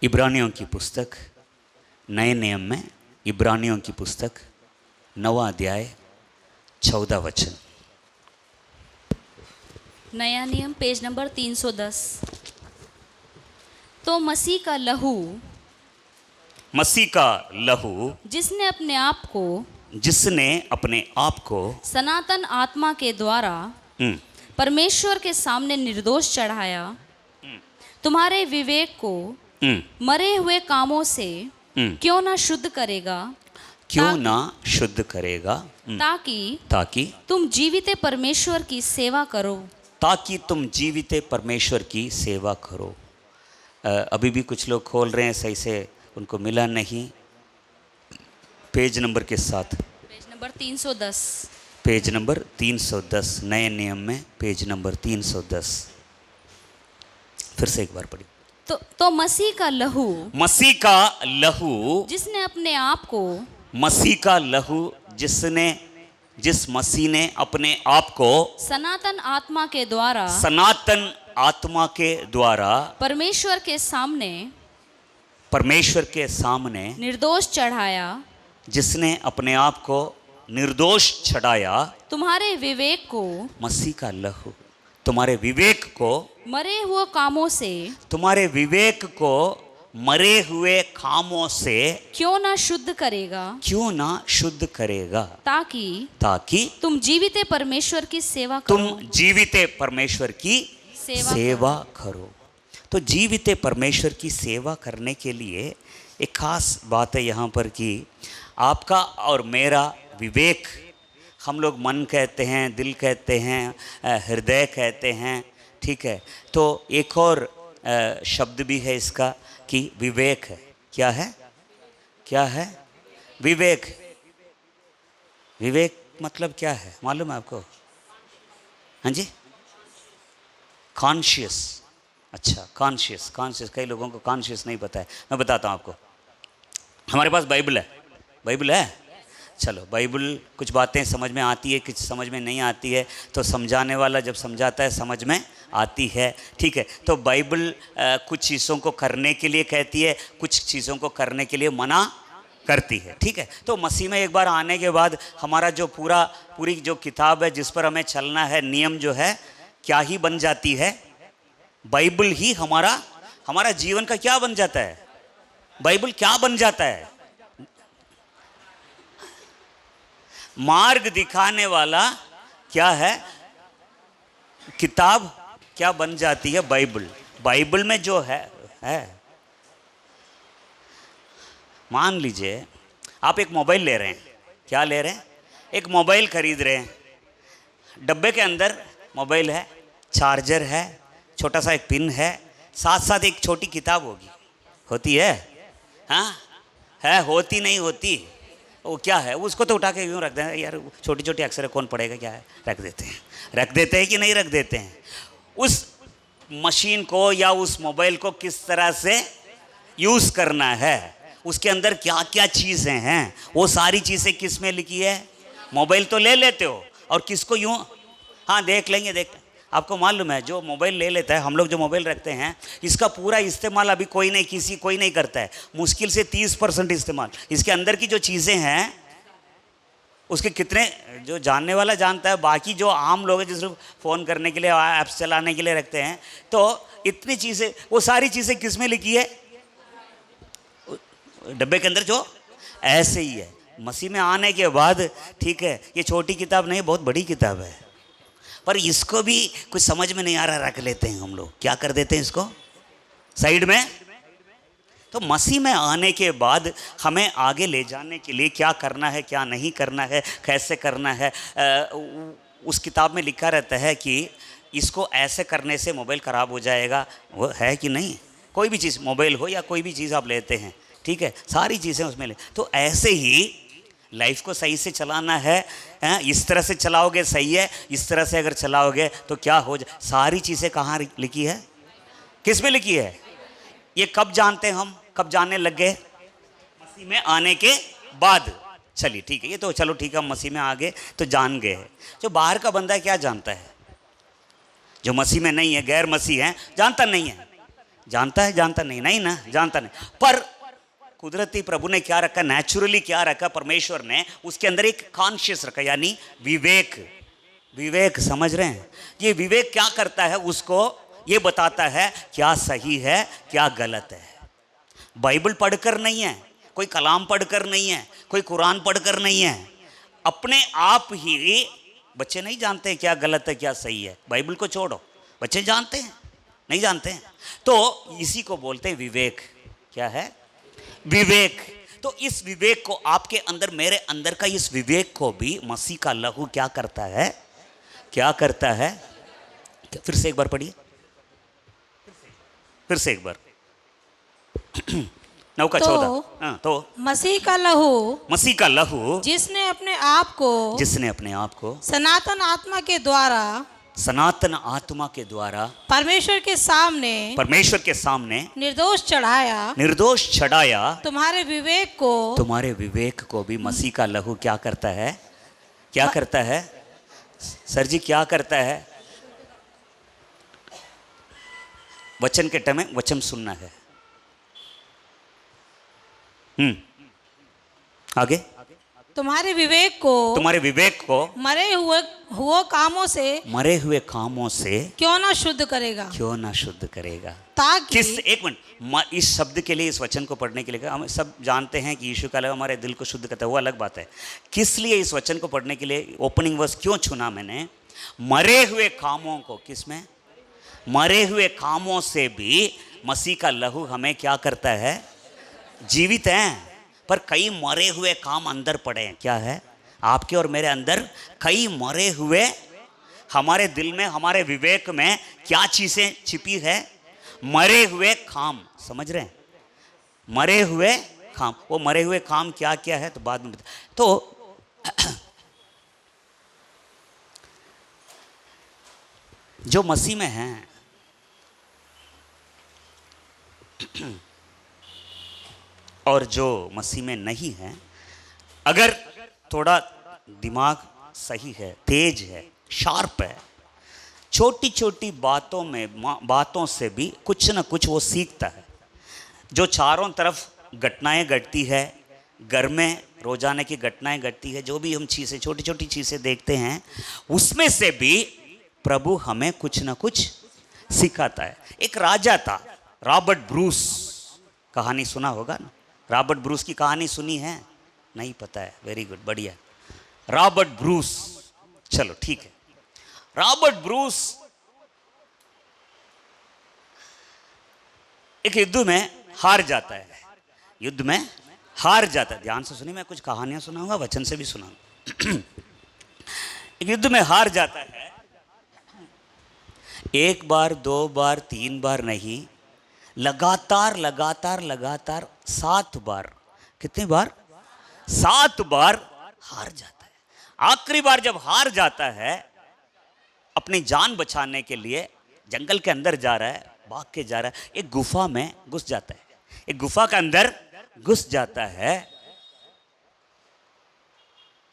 इब्रानियों की पुस्तक नए नियम में इब्रानियों की पुस्तक 9वां अध्याय 14 वचन। नया नियम पेज नंबर 310। तो मसीह का लहू जिसने अपने आप को सनातन आत्मा के द्वारा परमेश्वर के सामने निर्दोष चढ़ाया, तुम्हारे विवेक को मरे हुए कामों से क्यों ना शुद्ध करेगा, ताकि तुम जीवित परमेश्वर की सेवा करो। अभी भी कुछ लोग खोल रहे हैं, सही से उनको मिला नहीं। पेज नंबर के साथ पेज नंबर 310। पेज नंबर 310 नए नियम में पेज नंबर 310। फिर से एक बार पढ़िए। तो मसीह का लहू जिसने अपने आप को जिस मसीह ने अपने आप को सनातन आत्मा के द्वारा परमेश्वर के सामने निर्दोष चढ़ाया, जिसने अपने आप को निर्दोष छड़ाया, तुम्हारे विवेक को मसीह का लहू तुम्हारे विवेक को मरे हुए कामों से क्यों ना शुद्ध करेगा, ताकि तुम जीवित परमेश्वर की सेवा करो। तो जीवित परमेश्वर की सेवा करने के लिए एक खास बात है यहाँ पर कि आपका और मेरा विवेक, हम लोग मन कहते हैं, दिल कहते हैं, हृदय कहते हैं, ठीक है। तो एक और शब्द भी है इसका कि विवेक है। क्या है विवेक मतलब क्या है मालूम है आपको? हाँ जी, कॉन्शियस। अच्छा, कॉन्शियस कई लोगों को कॉन्शियस नहीं पता है। मैं बताता हूँ आपको। हमारे पास बाइबल है। चलो, बाइबल कुछ बातें समझ में आती है, कुछ समझ में नहीं आती है, तो समझाने वाला जब समझाता है समझ में आती है, ठीक है। तो बाइबल कुछ चीज़ों को करने के लिए कहती है, कुछ चीज़ों को करने के लिए मना करती है, ठीक है। तो मसीह में एक बार आने के बाद हमारा जो पूरी जो किताब है जिस पर हमें चलना है, नियम जो है, क्या ही बन जाती है? बाइबल ही हमारा जीवन का क्या बन जाता है? बाइबल क्या बन जाता है? मार्ग दिखाने वाला क्या है? किताब क्या बन जाती है? बाइबल में जो है। मान लीजिए आप एक मोबाइल ले रहे हैं। क्या ले रहे हैं? एक मोबाइल खरीद रहे हैं। डब्बे के अंदर मोबाइल है, चार्जर है, छोटा सा एक पिन है, साथ एक छोटी किताब होती है? हाँ है, होती नहीं होती? वो क्या है? उसको तो उठा के यूँ रख दें यार, छोटी छोटी अक्षर कौन पढ़ेगा, क्या है? रख देते हैं कि नहीं रख देते हैं? उस मशीन को या उस मोबाइल को किस तरह से यूज़ करना है, उसके अंदर क्या क्या चीज़ें हैं, वो सारी चीज़ें किस में लिखी है? मोबाइल तो ले लेते हो और किसको यूँ, हाँ देख लेंगे। आपको मालूम है, जो मोबाइल ले लेता है, हम लोग जो मोबाइल रखते हैं, इसका पूरा इस्तेमाल अभी कोई नहीं करता है। मुश्किल से 30% इस्तेमाल। इसके अंदर की जो चीज़ें हैं उसके कितने जो जानने वाला जानता है, बाकी जो आम लोग हैं जिसको फ़ोन करने के लिए, ऐप्स चलाने के लिए रखते हैं, तो इतनी चीज़ें, वो सारी चीज़ें किस में लिखी है? डब्बे के अंदर। जो ऐसे ही है मसीह में आने के बाद, ठीक है, ये छोटी किताब नहीं, बहुत बड़ी किताब है, पर इसको भी कुछ समझ में नहीं आ रहा, रख लेते हैं हम लोग। क्या कर देते हैं इसको साइड में। तो मसीह में आने के बाद हमें आगे ले जाने के लिए क्या करना है, क्या नहीं करना है, कैसे करना है, उस किताब में लिखा रहता है कि इसको ऐसे करने से मोबाइल ख़राब हो जाएगा। वो है कि नहीं? कोई भी चीज़, मोबाइल हो या कोई भी चीज़ आप लेते हैं, ठीक है, सारी चीज़ें उसमें ले। तो ऐसे ही लाइफ को सही से चलाना है, इस तरह से चलाओगे सही है, इस तरह से अगर चलाओगे तो क्या हो जाए। सारी चीज़ें कहाँ लिखी है? किस में लिखी है? ये कब जानते हैं हम? कब जानने लग गए? मसीह में आने के बाद। चलिए ठीक है, ये तो चलो ठीक है, हम मसीह में आ गए तो जान गए। जो बाहर का बंदा क्या जानता है? जो मसीह में नहीं है, गैर मसीह है, जानता नहीं है। जानता है? जानता नहीं? नहीं ना, जानता नहीं। पर कुदरती प्रभु ने क्या रखा, नेचुरली क्या रखा परमेश्वर ने, उसके अंदर एक कॉन्शियस रखा, यानी विवेक। विवेक, समझ रहे हैं? ये विवेक क्या करता है, उसको ये बताता है क्या सही है क्या गलत है। बाइबल पढ़कर नहीं है, कोई कलाम पढ़कर नहीं है, कोई कुरान पढ़कर नहीं है, अपने आप ही। बच्चे नहीं जानते क्या गलत है क्या सही है, बाइबल को छोड़ो, बच्चे जानते हैं? नहीं जानते हैं। तो इसी को बोलते हैं विवेक। क्या है? विवेक। तो इस विवेक को आपके अंदर, मेरे अंदर का इस विवेक को भी मसीह का लहू क्या करता है? क्या करता है? फिर से एक बार पढ़िए, फिर से एक बार। 9 का 14। हाँ, तो मसीह का लहू, मसीह का लहू जिसने अपने आप को सनातन आत्मा के द्वारा, सनातन आत्मा के द्वारा परमेश्वर के सामने निर्दोष चढ़ाया, तुम्हारे विवेक को भी मसीह का लहू क्या करता है? क्या करता है सर जी? क्या करता है? वचन के टाइम में वचन सुनना है। आगे। तुम्हारे विवेक को मरे हुए कामों से क्यों ना शुद्ध करेगा। ताकि एक मिनट, इस शब्द के लिए, इस वचन को पढ़ने के लिए, हम सब जानते हैं कि यीशु का लहू हमारे दिल को शुद्ध करता है, वो अलग बात है। किस लिए इस वचन को पढ़ने के लिए ओपनिंग वर्स क्यों चुना मैंने? मरे हुए कामों को, किसमें? मरे हुए कामों से भी मसीह का लहू हमें क्या करता है? जीवित हैं, पर कई मरे हुए काम अंदर पड़े हैं। क्या है? आपके और मेरे अंदर कई मरे हुए, हमारे दिल में, हमारे विवेक में क्या चीजें छिपी है? मरे हुए काम। समझ रहे हैं? मरे हुए काम। वो मरे हुए काम क्या क्या है तो बाद में तो जो मसीह में हैं, और जो मसीह में नहीं है, अगर थोड़ा दिमाग सही है, तेज है, शार्प है, छोटी छोटी बातों से भी कुछ ना कुछ वो सीखता है। जो चारों तरफ घटनाएं घटती है, घर में रोजाना की घटनाएं घटती है, जो भी हम चीज़ें, छोटी छोटी चीज़ें देखते हैं, उसमें से भी प्रभु हमें कुछ ना कुछ सिखाता है। एक राजा था, रॉबर्ट ब्रूस, कहानी सुना होगा ना? रॉबर्ट ब्रूस की कहानी सुनी है? नहीं पता है? वेरी गुड, बढ़िया। रॉबर्ट ब्रूस, चलो ठीक है। रॉबर्ट ब्रूस एक युद्ध में हार जाता है, युद्ध में हार जाता है। ध्यान से सुनिए, मैं कुछ कहानियां सुनाऊंगा, वचन से भी सुनाऊंगा। एक युद्ध में हार जाता है, एक बार, दो बार, तीन बार नहीं, लगातार 7 बार। कितनी बार? 7 बार हार जाता है। आखिरी बार जब हार जाता है, अपनी जान बचाने के लिए जंगल के अंदर जा रहा है, भाग के जा रहा है, एक गुफा में घुस जाता है। एक गुफा के अंदर घुस जाता है,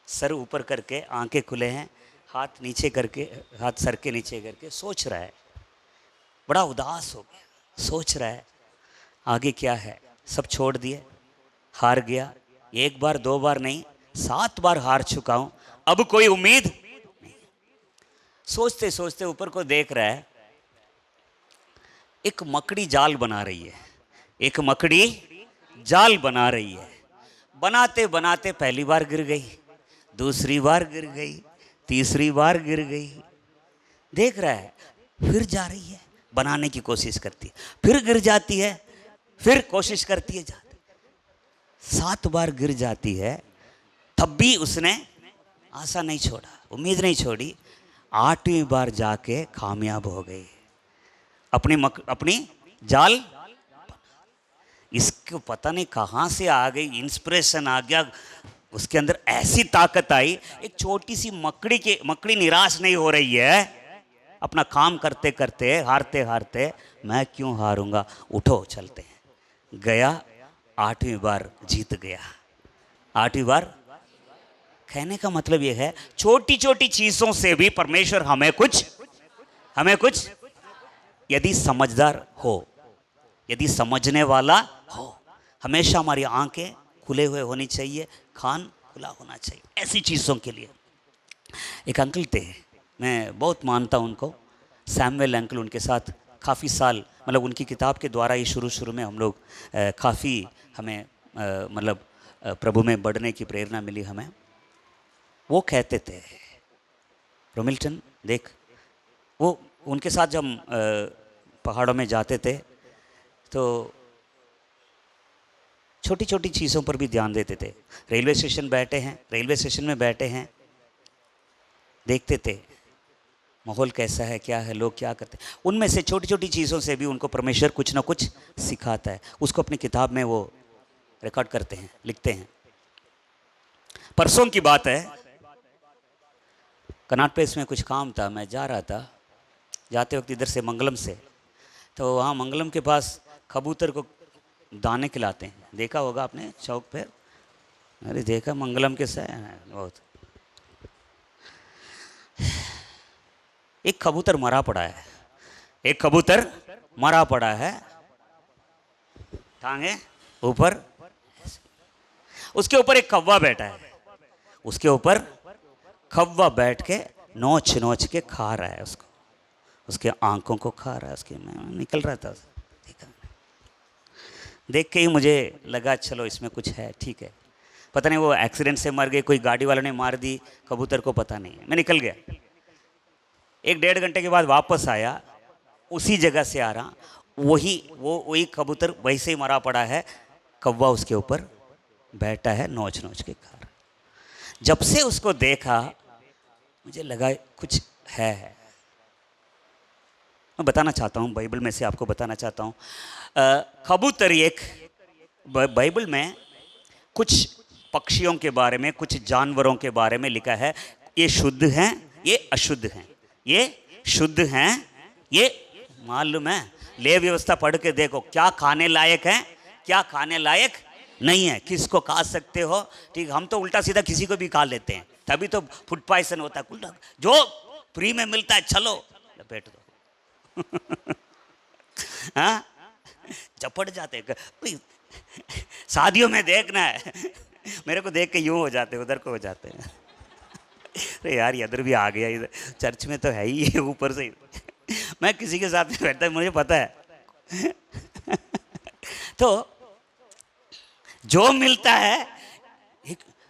सर ऊपर करके, आंखें खुले हैं, हाथ नीचे करके, हाथ सर के नीचे करके सोच रहा है। बड़ा उदास हो गया, सोच रहा है आगे क्या है। सब छोड़ दिए, हार गया। एक बार, दो बार नहीं, 7 बार हार चुका हूं, अब कोई उम्मीद नहीं। सोचते सोचते ऊपर को देख रहा है, एक मकड़ी जाल बना रही है। एक मकड़ी जाल बना रही है। बनाते बनाते पहली बार गिर गई, दूसरी बार गिर गई, तीसरी बार गिर गई। देख रहा है, फिर जा रही है, बनाने की कोशिश करती है, फिर गिर जाती है, फिर कोशिश करती है, जाती 7 बार गिर जाती है, तब भी उसने आशा नहीं छोड़ा, उम्मीद नहीं छोड़ी। 8वीं बार जाके कामयाब हो गई, अपनी जाल। इसको पता नहीं कहाँ से आ गई, इंस्पिरेशन आ गया उसके अंदर, ऐसी ताकत आई। एक छोटी सी मकड़ी निराश नहीं हो रही है, अपना काम करते करते, हारते हारते, मैं क्यों हारूंगा, उठो चलते हैं। गया, 8वीं बार जीत गया। 8वीं बार। कहने का मतलब यह है, छोटी छोटी चीजों से भी परमेश्वर हमें कुछ यदि समझदार हो, यदि समझने वाला हो। हमेशा हमारी आंखें खुले हुए होनी चाहिए, कान खुला होना चाहिए ऐसी चीज़ों के लिए। एक अंकल थे, मैं बहुत मानता हूँ उनको, सैमुअल अंकल। उनके साथ काफ़ी साल, मतलब उनकी किताब के द्वारा ही शुरू में हम लोग काफ़ी हमें मतलब प्रभु में बढ़ने की प्रेरणा मिली हमें। वो कहते थे, रोमिल्टन देख, वो उनके साथ जब हम पहाड़ों में जाते थे तो छोटी छोटी चीज़ों पर भी ध्यान देते थे। रेलवे स्टेशन में बैठे हैं, देखते थे माहौल कैसा है, क्या है, लोग क्या करते हैं। उनमें से छोटी छोटी चीज़ों से भी उनको परमेश्वर कुछ ना कुछ सिखाता है। उसको अपनी किताब में वो रिकॉर्ड करते हैं, लिखते हैं। परसों की बात है, कनाट प्लेस में कुछ काम था, मैं जा रहा था, जाते वक्त इधर से मंगलम से, तो वहाँ मंगलम के पास कबूतर को दाने खिलाते हैं। देखा होगा आपने चौक पे, अरे देखा मंगलम के से बहुत। एक कबूतर मरा पड़ा है, एक कबूतर मरा पड़ा है, टांगे ऊपर, उसके ऊपर एक कौवा बैठा है, उसके ऊपर कौवा बैठ के नोच नोच के खा रहा है उसको, उसके आंखों को खा रहा है, उसके में निकल रहा था। देखा, देख के ही मुझे लगा चलो इसमें कुछ है, ठीक है। पता नहीं वो एक्सीडेंट से मर गए, कोई गाड़ी वालों ने मार दी, कबूतर को पता नहीं है। मैं निकल गया, 1-1.5 घंटे के बाद वापस आया, उसी जगह से आ रहा, वही कबूतर वैसे ही मरा पड़ा है, कौवा उसके ऊपर बैठा है, नोच नोच के खा रहा। जब से उसको देखा मुझे लगा कुछ है। मैं बताना चाहता हूँ, बाइबल में से आपको बताना चाहता हूँ, कबूतर एक, बाइबल में कुछ पक्षियों के बारे में, कुछ जानवरों के बारे में लिखा है, ये शुद्ध हैं, ये अशुद्ध हैं, ये शुद्ध हैं, ये मालूम है। ले व्यवस्था पढ़ के देखो, क्या खाने लायक है, क्या खाने लायक नहीं है, किसको खा सकते हो। ठीक, हम तो उल्टा सीधा किसी को भी खा लेते हैं, तभी तो फूड पॉइजन होता है। जो फ्री में मिलता है चलो लपेट दो। हाँ, चपट जाते हैं। शादियों में देखना है, मेरे को देख के यूं हो जाते, उधर को हो जाते हैं। अरे यार इधर भी आ गया, इधर चर्च में तो है ही ये ऊपर से। मैं किसी के साथ बैठता है, मुझे पता है। तो जो मिलता है,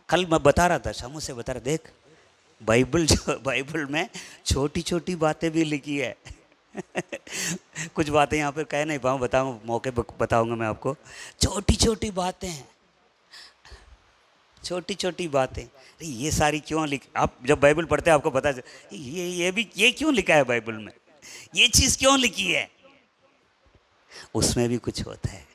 कल मैं बता रहा था, शामू से बता रहा, देख बाइबल में छोटी छोटी बातें भी लिखी है। कुछ बातें यहाँ पर कह नहीं पाऊँ, बताऊँ मौके पर बताऊँगा मैं आपको। छोटी छोटी बातें हैं, छोटी छोटी बातें। ये सारी क्यों आप जब बाइबल पढ़ते हैं आपको पता चल ये क्यों लिखा है बाइबल में, ये चीज़ क्यों लिखी है। उसमें भी कुछ होता है।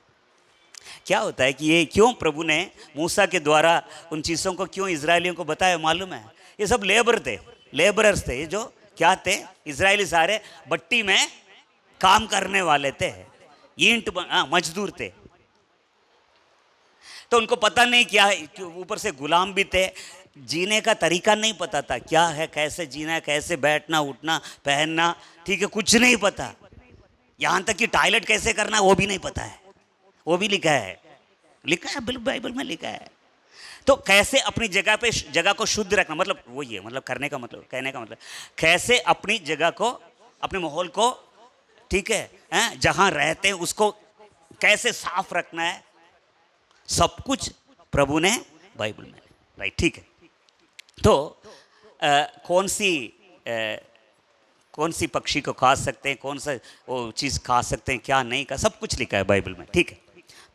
क्या होता है कि ये क्यों प्रभु ने मूसा के द्वारा उन चीज़ों को क्यों इजरायलियों को बताया मालूम है। ये सब लेबरर्स थे, ये जो क्या थे, इजरायली सारे भट्टी में काम करने वाले थे, ईंट मजदूर थे। तो उनको पता नहीं क्या है, ऊपर से गुलाम भी थे, जीने का तरीका नहीं पता था, क्या है, कैसे जीना है, कैसे बैठना उठना पहनना, ठीक है, कुछ नहीं पता। यहाँ तक कि टॉयलेट कैसे करना वो भी नहीं पता है, वो भी लिखा है बाइबल में लिखा है। तो कैसे अपनी जगह को शुद्ध रखना, मतलब वो ये मतलब करने का मतलब, कहने का मतलब, कैसे अपनी जगह को, अपने माहौल को, ठीक है, जहाँ रहते हैं उसको कैसे साफ रखना है, सब कुछ प्रभु ने बाइबल में, राइट, ठीक है। तो कौन सी पक्षी को खा सकते हैं, कौन सा वो चीज़ खा सकते हैं, क्या नहीं का, सब कुछ लिखा है बाइबल में, ठीक है।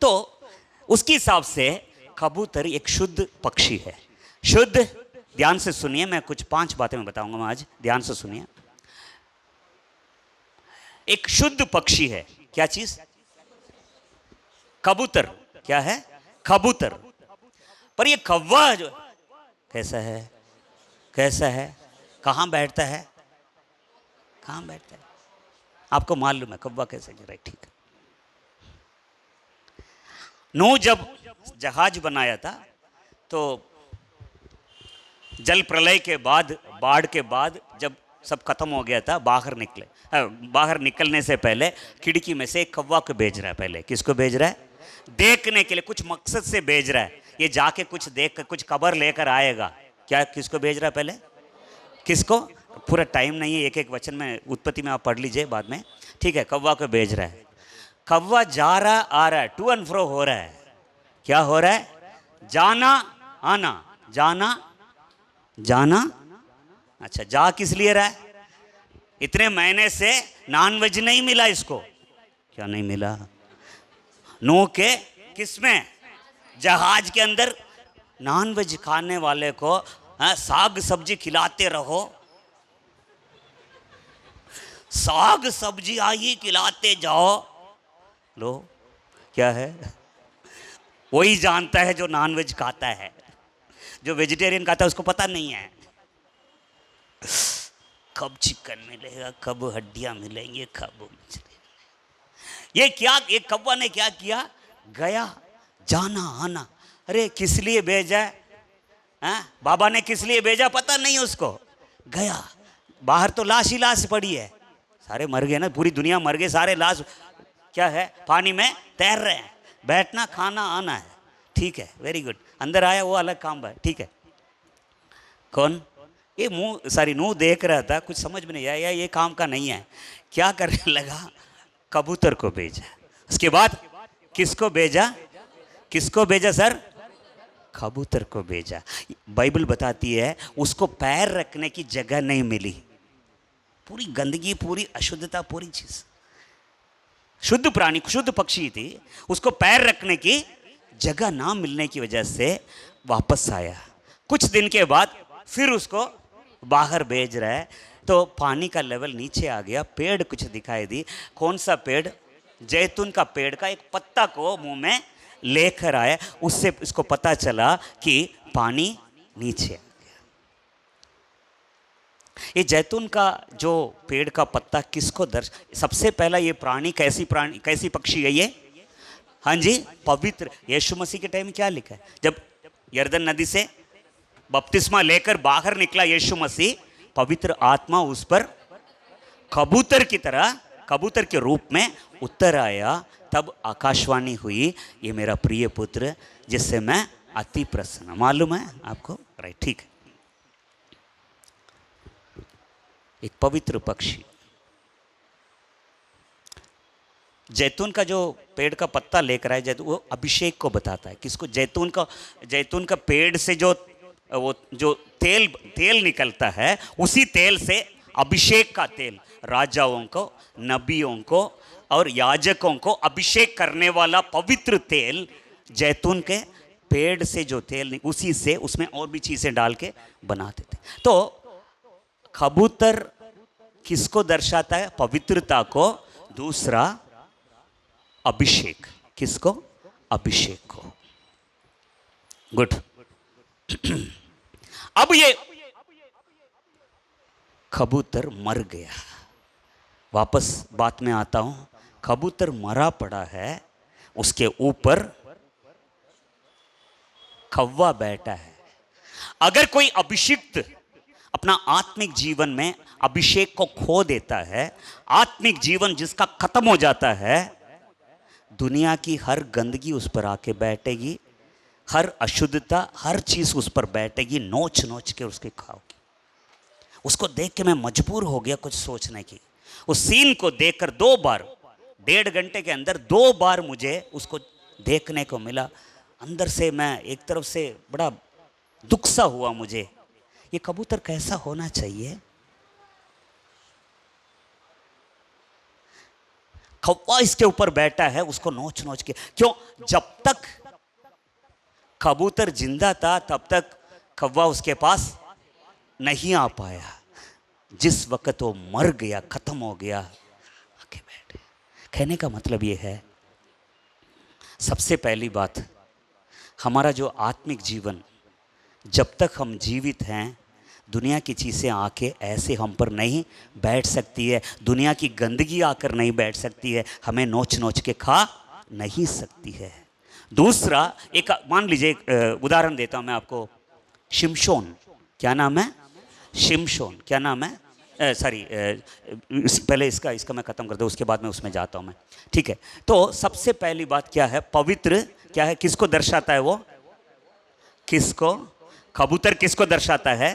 तो उसके हिसाब से कबूतर एक शुद्ध पक्षी है। शुद्ध, ध्यान से सुनिए, मैं कुछ 5 बातें मैं बताऊंगा मैं आज, ध्यान से सुनिए। एक शुद्ध पक्षी है, क्या चीज, कबूतर। क्या है, कबूतर। पर ये कौवा जो कैसा है, कहाँ बैठता है, आपको मालूम है कौवा कैसे, राइट, ठीक है। नूह जब जहाज बनाया था तो जल प्रलय के बाद, बाढ़ के बाद, जब सब खत्म हो गया था, बाहर निकले। बाहर निकलने से पहले खिड़की में से एक कौवा को भेज रहा है। पहले किसको भेज रहा है? देखने के लिए, कुछ मकसद से भेज रहा है। ये जाके कुछ देख कर कुछ खबर लेकर आएगा। क्या किसको भेज रहा है? पहले किसको? पूरा टाइम नहीं है, एक एक वचन में, उत्पत्ति में आप पढ़ लीजिए बाद में, ठीक है। कौवा को भेज रहा है। कौवा जा रहा आ रहा है, टू एंड फ्रो हो रहा है। क्या हो रहा है? जाना आना, जाना जाना। अच्छा, जा किस लिए रहा है? इतने महीने से नॉनवेज नहीं मिला इसको। क्या नहीं मिला? नूह के किसमें? जहाज के अंदर नॉनवेज खाने वाले को साग सब्जी खिलाते रहो, साग सब्जी आई खिलाते जाओ। लो, क्या है? वही जानता है जो नॉनवेज खाता है। जो वेजिटेरियन खाता है उसको पता नहीं है कब चिकन मिलेगा, कब हड्डियां मिलेंगी, कब मछली। ये क्या, ये कौवा ने क्या किया? गया, जाना आना। अरे किस लिए भेजा है? बाबा ने किस लिए भेजा पता नहीं उसको। गया, बाहर तो लाश ही लाश पड़ी है, सारे मर गए ना, पूरी दुनिया मर गए, सारे लाश क्या है? पानी में तैर रहे हैं। बैठना खाना आना है, ठीक है, वेरी गुड। अंदर आया वो अलग काम है, ठीक है। कौन? ये नूह देख रहा था, कुछ समझ में नहीं आया, ये काम का नहीं है। क्या करने लगा? कबूतर को भेजा। उसके बाद किसको भेजा? किसको भेजा सर? कबूतर को भेजा। बाइबल बताती है उसको पैर रखने की जगह नहीं मिली। पूरी गंदगी, पूरी अशुद्धता, पूरी चीज। शुद्ध प्राणी, शुद्ध पक्षी थी, उसको पैर रखने की जगह ना मिलने की वजह से वापस आया। कुछ दिन के बाद फिर उसको बाहर भेज रहा है, तो पानी का लेवल नीचे आ गया। पेड़ कुछ दिखाई दी। कौन सा पेड़? जैतून का पेड़ का एक पत्ता को मुंह में लेकर आया। उससे इसको पता चला कि पानी नीचे आ गया। ये जैतून का जो पेड़ का पत्ता किसको सबसे पहला ये प्राणी कैसी पक्षी है ये? हाँ जी, पवित्र। यीशु मसीह के टाइम में क्या लिखा है? जब यर्दन नदी से बपतिस्मा लेकर बाहर निकला यीशु मसीह, पवित्र आत्मा उस पर कबूतर की तरह, कबूतर के रूप में उतर आया। तब आकाशवाणी हुई, ये मेरा प्रिय पुत्र जिससे मैं अति प्रसन्न। मालूम है आपको? राइट, ठीक है। एक पवित्र पक्षी। जैतून का जो पेड़ का पत्ता लेकर आए, जैतून, वो अभिषेक को बताता है। किसको? जैतून का पेड़ से जो तेल निकलता है, उसी तेल से अभिषेक का तेल राजाओं को, नबियों को और याजकों को अभिषेक करने वाला पवित्र तेल, जैतून के पेड़ से जो तेल, उसी से, उसमें और भी चीजें डाल के बनाते थे। तो कबूतर किसको दर्शाता है? पवित्रता को। दूसरा अभिषेक। किसको? अभिषेक को। गुड। अब ये कबूतर मर गया। वापस बात में आता हूं। कबूतर मरा पड़ा है, उसके ऊपर कौवा बैठा है। अगर कोई अभिषिक्त अपना आत्मिक जीवन में अभिषेक को खो देता है, आत्मिक जीवन जिसका खत्म हो जाता है, दुनिया की हर गंदगी उस पर आके बैठेगी, हर अशुद्धता, हर चीज उस पर बैठेगी, नोच नोच के उसके खाओगी। उसको देख के मैं मजबूर हो गया कुछ सोचने की। उस सीन को देखकर 2 बार, 1.5 घंटे के अंदर 2 बार मुझे उसको देखने को मिला। अंदर से मैं एक तरफ से बड़ा दुख सा हुआ मुझे। ये कबूतर कैसा होना चाहिए? कौवा इसके ऊपर बैठा है, उसको नोच नोच के। क्यों? जब तक कबूतर जिंदा था तब तक कौवा उसके पास नहीं आ पाया। जिस वक्त वो मर गया, खत्म हो गया, आके बैठे। कहने का मतलब ये है, सबसे पहली बात, हमारा जो आत्मिक जीवन, जब तक हम जीवित हैं, दुनिया की चीज़ें आके ऐसे हम पर नहीं बैठ सकती है। दुनिया की गंदगी आकर नहीं बैठ सकती है, हमें नोच नोच के खा नहीं सकती है। दूसरा, एक मान लीजिए, उदाहरण देता हूं मैं आपको। शिमशोन, क्या नाम है? शिमशोन, क्या नाम है? सॉरी, पहले इसका मैं ख़त्म कर दूँ, उसके बाद में उसमें जाता हूँ मैं। ठीक है, तो सबसे पहली बात क्या है, पवित्र क्या है, किसको दर्शाता है वो, किसको, कबूतर किसको दर्शाता है,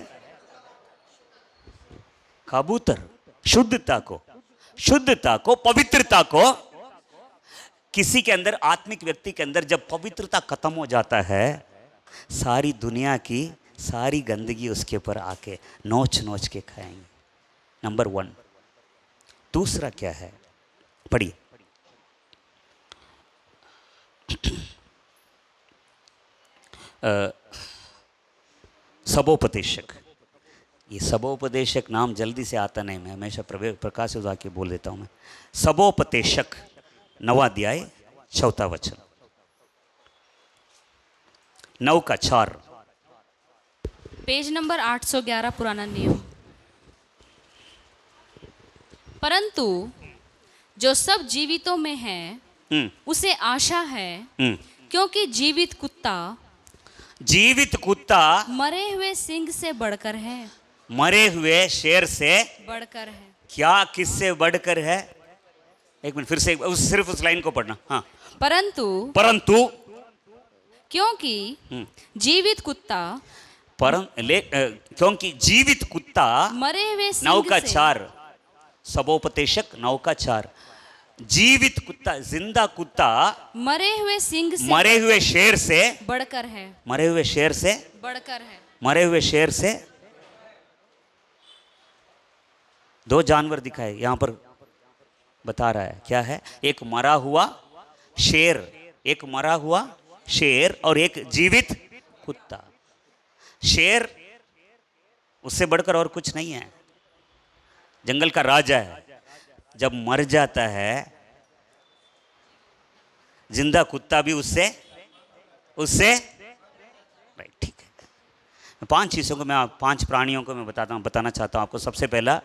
कबूतर शुद्धता को, पवित्रता को। किसी के अंदर, आत्मिक व्यक्ति के अंदर जब पवित्रता खत्म हो जाता है, सारी दुनिया की सारी गंदगी उसके ऊपर आके नोच नोच के खाएंगे। नंबर 1। दूसरा क्या है, पढ़िए। सबोपदेशक, ये सबोपदेशक नाम जल्दी से आता नहीं, मैं हमेशा प्रकाश से उठा के बोल देता हूँ मैं। सबोपदेशक 9वां अध्याय 4वां वचन, 9 का 4, पेज नंबर 811 पुराना नियम। परंतु जो सब जीवितों में है उसे आशा है, क्योंकि जीवित कुत्ता मरे हुए सिंह से बढ़कर है, मरे हुए शेर से बढ़कर है। क्या, किससे बढ़कर है? एक मिनट फिर से, सिर्फ उस लाइन को पढ़ना। हाँ, परंतु क्योंकि जीवित कुत्ता क्योंकि जीवित कुत्ता मरे हुए सिंह 9 का 4, सबोपदेशक 9 का 4, जीवित कुत्ता, जिंदा कुत्ता मरे हुए सिंह से, मरे हुए शेर से बढ़कर है, मरे हुए शेर से बढ़कर है। मरे हुए शेर से 2 जानवर दिखाए यहां पर, बता रहा है क्या है, एक मरा हुआ शेर और एक जीवित कुत्ता। शेर उससे बढ़कर और कुछ नहीं है, जंगल का राजा है, जब मर जाता है जिंदा कुत्ता भी उससे राइट। ठीक है, 5 चीज़ों को मैं 5 प्राणियों को मैं बताना चाहता हूँ आपको। सबसे पहला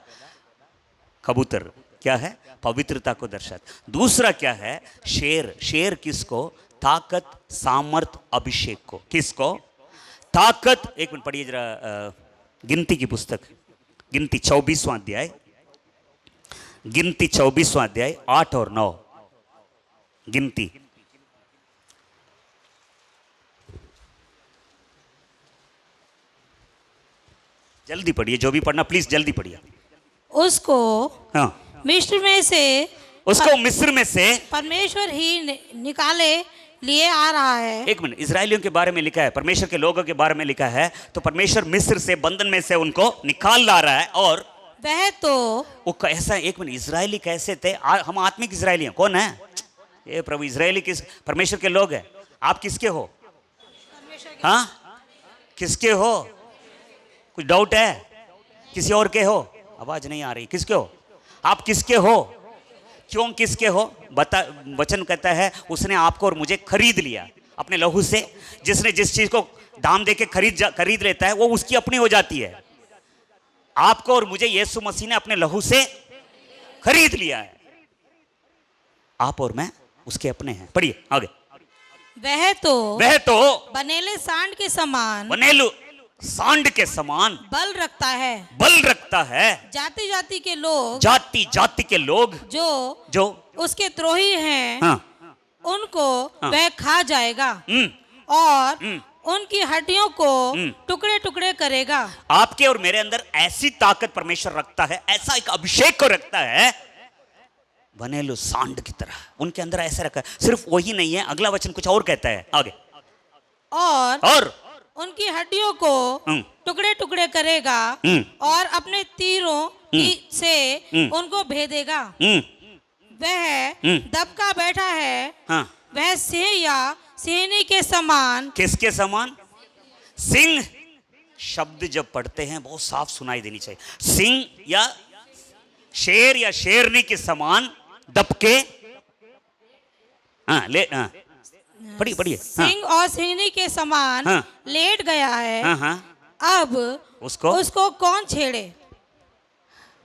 कबूतर क्या है, पवित्रता को दर्शाता। दूसरा क्या है, शेर किसको, ताकत, सामर्थ, अभिषेक को। किसको, ताकत। एक मिनट पढ़िए जरा गिनती की पुस्तक, गिनती 24वां अध्याय, गिनती 24वां अध्याय 8 और 9, गिनती। जल्दी पढ़िए, जो भी पढ़ना प्लीज जल्दी पढ़िए। उसको मिस्र में से परमेश्वर ही निकाले लिए आ रहा है। एक मिनट, इजरायलियों के बारे में लिखा है, परमेश्वर के लोगों के बारे में लिखा है, तो परमेश्वर मिस्र से, बंधन में से उनको निकाल ला रहा है। और वह तो वो कैसा, एक मिनट, इजरायली कैसे थे? हम आत्मिक इजरायली हैं। कौन है ये प्रभु? इजरायली किस, परमेश्वर के लोग हैं। आप किसके हो? हाँ, किसके हो? कुछ डाउट है? किसी और के हो? आवाज नहीं आ रही। किसके हो आप? किसके हो? क्यों किसके हो? वचन कहता है उसने आपको और मुझे खरीद लिया अपने लहू से। जिसने जिस चीज को दाम देके खरीद लेता है वो उसकी अपनी हो जाती है। आपको और मुझे यीशु मसीह ने अपने लहू से खरीद लिया है। आप और मैं उसके अपने हैं। पढ़िए आगे। वह तो बनेले सांड के समान, बनेलू सांड के समान बल रखता है। जाति जाति के लोग जो उसके द्रोही हैं, हाँ, उनको वह खा जाएगा और उनकी हड्डियों को टुकड़े टुकड़े करेगा। आपके और मेरे अंदर ऐसी ताकत परमेश्वर रखता है, ऐसा एक अभिषेक को रखता है, बनेलू सांड की तरह उनके अंदर ऐसा रखा है। सिर्फ वही नहीं है, अगला वचन कुछ और कहता है आगे। और उनकी हड्डियों को टुकड़े टुकड़े करेगा और अपने तीरों से उनको भेदेगा। वह दबका बैठा है, हाँ, वह सिंह या सिंहनी के समान। किसके समान? सिंह शब्द जब पढ़ते हैं बहुत साफ सुनाई देनी चाहिए। सिंह या शेर या शेरनी के समान दबके, हाँ, पढ़िए। सिंह और सिंहनी के समान लेट गया है। अब उसको कौन छेड़े?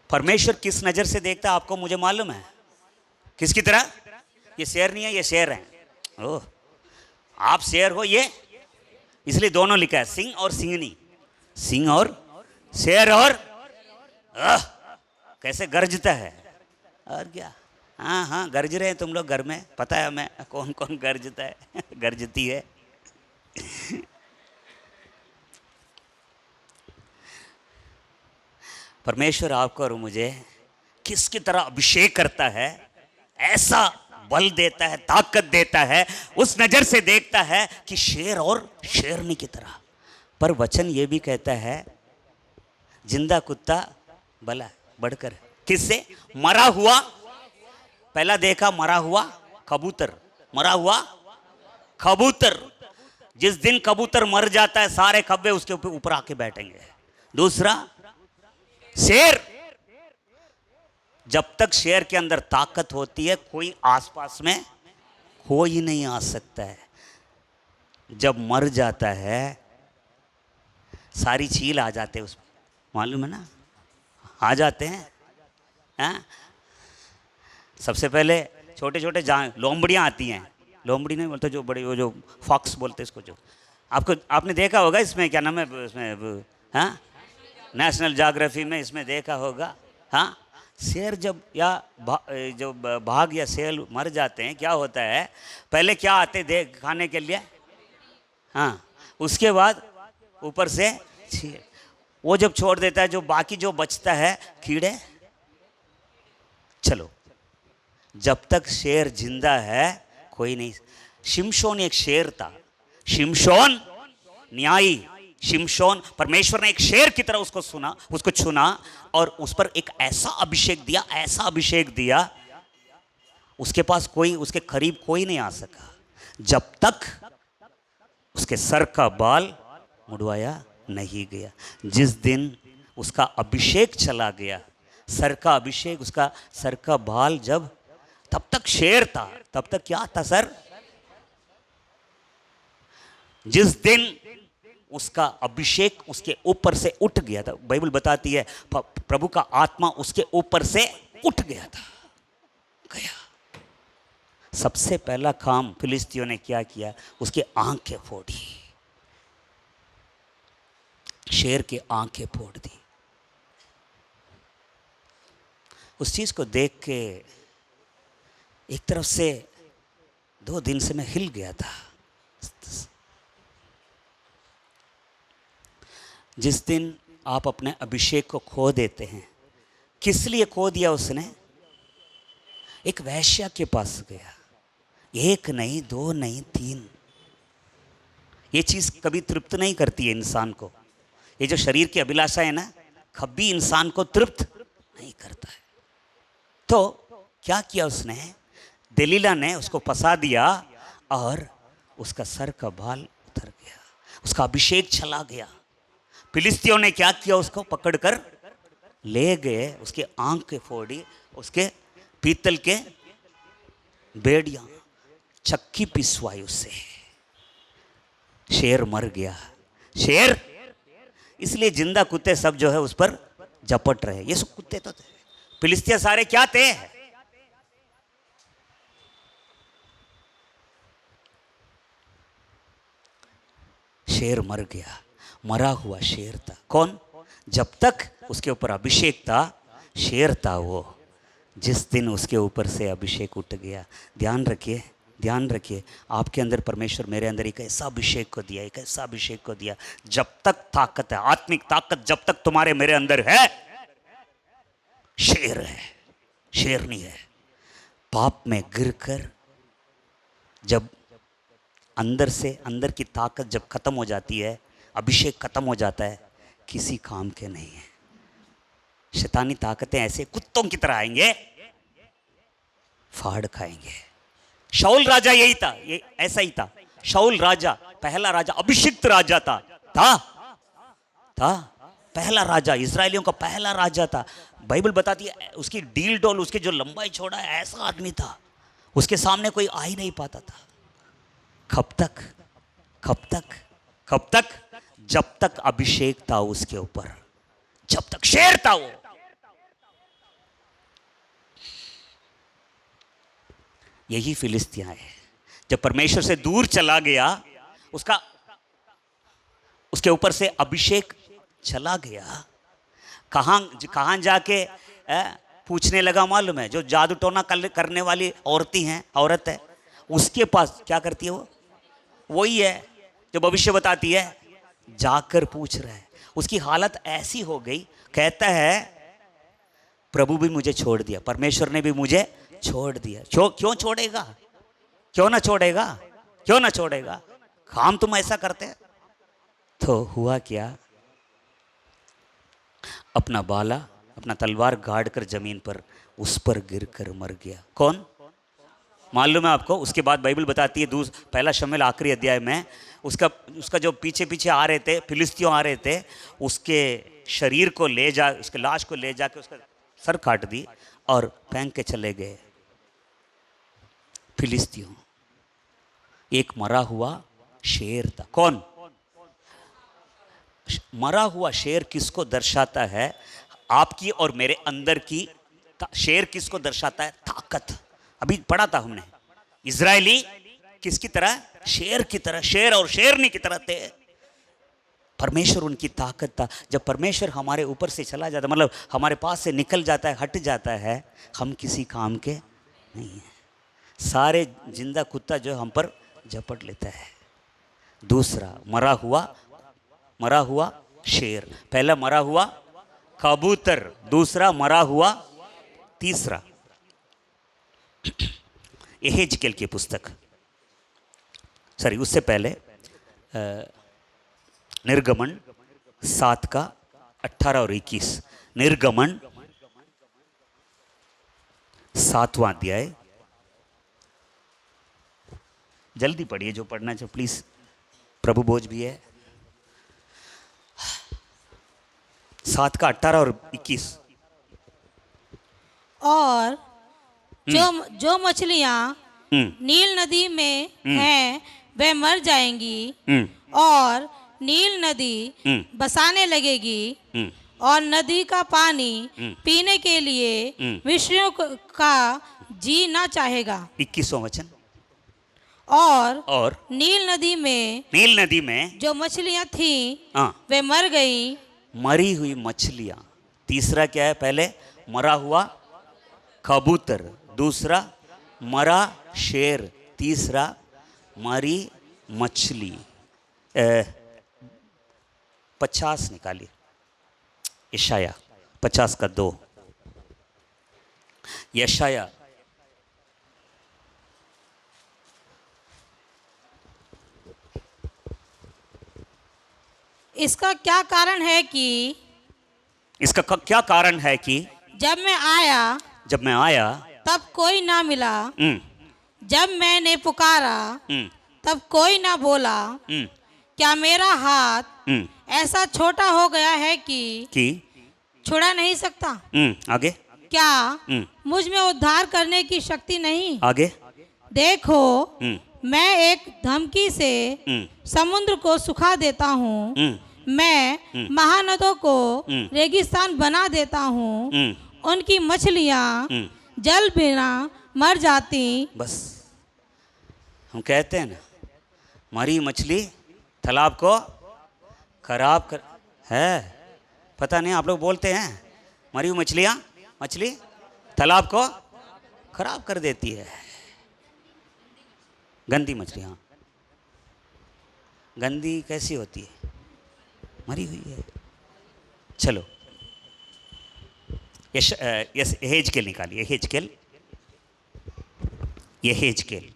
परमेश्वर किस नजर से देखता है आपको मुझे मालूम है। किसकी तरह? ये शेर नहीं है, ये शेर है। ओह, आप शेर हो, ये इसलिए दोनों लिखा है, सिंह और सिंहनी, सिंह और शेर। और कैसे गरजता है। और क्या, हाँ हाँ गरज रहे हैं तुम लोग घर में, पता है हमें कौन कौन गरजता है गरजती है। परमेश्वर आपको और मुझे किसकी तरह अभिषेक करता है, ऐसा बल देता है, ताकत देता है, उस नजर से देखता है कि शेर और शेरनी की तरह। पर वचन ये भी कहता है जिंदा कुत्ता भला बढ़कर, किससे? मरा हुआ। पहला देखा मरा हुआ कबूतर, मरा हुआ कबूतर। जिस दिन कबूतर मर जाता है सारे कब्बे उसके ऊपर आके बैठेंगे। दूसरा शेर, जब तक शेर के अंदर ताकत होती है कोई आसपास में कोई नहीं आ सकता है। जब मर जाता है सारी चील आ जाते हैं उसमें, मालूम है ना, आ जाते हैं। सबसे पहले छोटे छोटे लोमड़ियाँ आती हैं, लोमड़ी नहीं बोलते, जो बड़े वो जो फॉक्स बोलते हैं इसको, जो आपने देखा होगा इसमें, क्या नाम है इसमें, हाँ नेशनल ज्योग्राफी में इसमें देखा होगा। हाँ, शेर जब या जो बाघ या शेर मर जाते हैं क्या होता है, पहले क्या आते देख खाने के लिए, हाँ उसके बाद ऊपर से वो जब छोड़ देता है, जो बाकी जो बचता है कीड़े। चलो, जब तक शेर जिंदा है कोई नहीं। शिमशोन एक शेर था, शिमशोन न्यायी, शिमशोन, परमेश्वर ने एक शेर की तरह उसको सुना, उसको चुना और उस पर एक ऐसा अभिषेक दिया, ऐसा अभिषेक दिया, उसके पास कोई, उसके करीब कोई नहीं आ सका जब तक उसके सर का बाल मुड़वाया नहीं गया। जिस दिन उसका अभिषेक चला गया, सर का अभिषेक, उसका सर का बाल जब, तब तक शेर था, तब तक क्या था सर? जिस दिन उसका अभिषेक उसके ऊपर से उठ गया था, बाइबल बताती है प्रभु का आत्मा उसके ऊपर से उठ गया था, गया। सबसे पहला काम फिलिस्तियों ने क्या किया, उसकी आंखें फोड़ी, शेर की आंखें फोड़ दी। उस चीज को देख के एक तरफ से 2 दिन से मैं हिल गया था। जिस दिन आप अपने अभिषेक को खो देते हैं, किस लिए खो दिया उसने? एक वैश्या के पास गया, 1 नहीं 2 नहीं 3। ये चीज कभी तृप्त नहीं करती है इंसान को। ये जो शरीर की अभिलाषा है ना, कभी इंसान को तृप्त नहीं करता है। तो क्या किया उसने? दलीला ने उसको फंसा दिया और उसका सर का बाल उतर गया, उसका अभिषेक चला गया। फिलिस्तियों ने क्या किया, उसको पकड़कर ले गए, उसके आंखें फोड़ी, उसके पीतल के बेड़ियां, चक्की पिसवाई उससे। शेर मर गया। शेर इसलिए जिंदा कुत्ते सब जो है उस पर झपट रहे। ये सब कुत्ते तो थे, फिलिस्तिया सारे क्या थे? शेर मर गया, मरा हुआ शेर था। कौन? जब तक उसके ऊपर अभिषेक था शेर था वो। जिस दिन उसके ऊपर से अभिषेक उठ गया, ध्यान रखिए, ध्यान रखिए, आपके अंदर परमेश्वर मेरे अंदर एक ऐसा अभिषेक को दिया, एक ऐसा अभिषेक को दिया, जब तक ताकत है, आत्मिक ताकत जब तक तुम्हारे मेरे अंदर है, शेर है, शेरनी है। पाप में गिरकर जब अंदर से, अंदर की ताकत जब खत्म हो जाती है, अभिषेक खत्म हो जाता है, किसी काम के नहीं है। शैतानी ताकतें ऐसे कुत्तों की तरह आएंगे, फाड़ खाएंगे। शाऊल राजा यही था, ये ऐसा ही था। शाऊल राजा पहला राजा, अभिषिक्त राजा था पहला राजा, इजरायलियों का पहला राजा था। बाइबल बताती है उसकी डील डोल, उसकी जो लंबाई चौड़ा है, ऐसा आदमी था, उसके सामने कोई आ ही नहीं पाता था। कब तक? कब तक? कब तक? जब तक अभिषेक था उसके ऊपर, जब तक शेर था वो। यही फिलिस्तिया है। जब परमेश्वर से दूर चला गया, उसके ऊपर से अभिषेक चला गया, कहां जाके पूछने लगा मालूम है, जो जादू टोना करने वाली औरत है, उसके पास क्या करती है वो? वही है जो भविष्य बताती है, जाकर पूछ रहा है। उसकी हालत ऐसी हो गई, कहता है प्रभु भी मुझे छोड़ दिया, परमेश्वर ने भी मुझे छोड़ दिया। क्यों छोड़ेगा? क्यों ना छोड़ेगा? क्यों ना छोड़ेगा? काम तुम ऐसा करते हैं। तो हुआ क्या, अपना बाला, अपना तलवार गाड़ कर जमीन पर उस पर गिर कर मर गया। कौन मालूम है आपको? उसके बाद बाइबल बताती है, पहला शमूएल आखिरी अध्याय में, उसका जो पीछे पीछे आ रहे थे, फिलिस्तियों आ रहे थे, उसके शरीर को उसके लाश को ले जाके उसका सर काट दी और फेंक के चले गए फिलिस्तियों। एक मरा हुआ शेर था। कौन? मरा हुआ शेर किसको दर्शाता है? आपकी और मेरे अंदर की। शेर किसको दर्शाता है? ताकत। अभी पढ़ा था हमने, इजरायली किसकी तरह? शेर की तरह, शेर और शेरनी की तरह थे। परमेश्वर उनकी ताकत था। जब परमेश्वर हमारे ऊपर से चला जाता, मतलब हमारे पास से निकल जाता है, हट जाता है, हम किसी काम के नहीं हैं। सारे जिंदा कुत्ता जो हम पर झपट लेता है। दूसरा मरा हुआ शेर, पहला मरा हुआ कबूतर, दूसरा मरा हुआ, तीसरा यहेजकेल की पुस्तक, सॉरी उससे पहले निर्गमन 7 का 18 और 21। निर्गमन 7वां अध्याय, जल्दी पढ़िए जो पढ़ना चाहिए प्लीज, प्रभु भोज भी है। 7 का 18 और 21। और जो मछलियां नील नदी में हैं वे मर जाएंगी और नील नदी बसाने लगेगी और नदी का पानी पीने के लिए विषयों का जी ना चाहेगा। 21वां वचन। और नील नदी में जो मछलियां थी वे मर गई। मरी हुई मछलियां। तीसरा क्या है? पहले मरा हुआ कबूतर, दूसरा मरा शेर, तीसरा मरी मछली। 50 निकालिए, यशाया 50 का 2। यशाया इसका क्या कारण है कि जब मैं आया तब कोई ना मिला, जब मैंने पुकारा तब कोई ना बोला। क्या मेरा हाथ ऐसा छोटा हो गया है कि छुड़ा नहीं सकता? आगे। क्या मुझ में उद्धार करने की शक्ति नहीं? आगे। देखो मैं एक धमकी से समुद्र को सुखा देता हूँ, मैं महानदों को रेगिस्तान बना देता हूँ, उनकी मछलियाँ जल बिना मर जाती। बस हम कहते हैं ना, मरी मछली तालाब को खराब कर है। पता नहीं आप लोग बोलते हैं, मरी हुई मछली तालाब को खराब कर देती है। गंदी मछली, हाँ गंदी कैसी होती है? मरी हुई है। चलो यहेजकेल निकालिए। यहेजकेल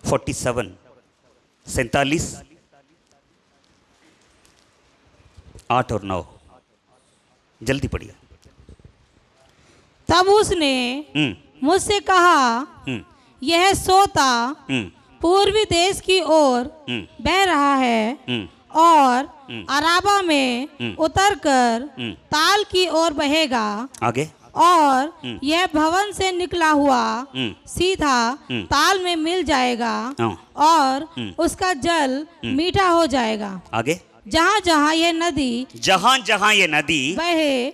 47 47 8 और 9, जल्दी पढ़िए। तब उसने मुझसे कहा, यह सोता पूर्वी देश की ओर बह रहा है और अराबा में उतरकर ताल की ओर बहेगा। आगे। और यह भवन से निकला हुआ सीधा ताल में मिल जाएगा और उसका जल मीठा हो जाएगा। आगे। जहाँ जहाँ ये नदी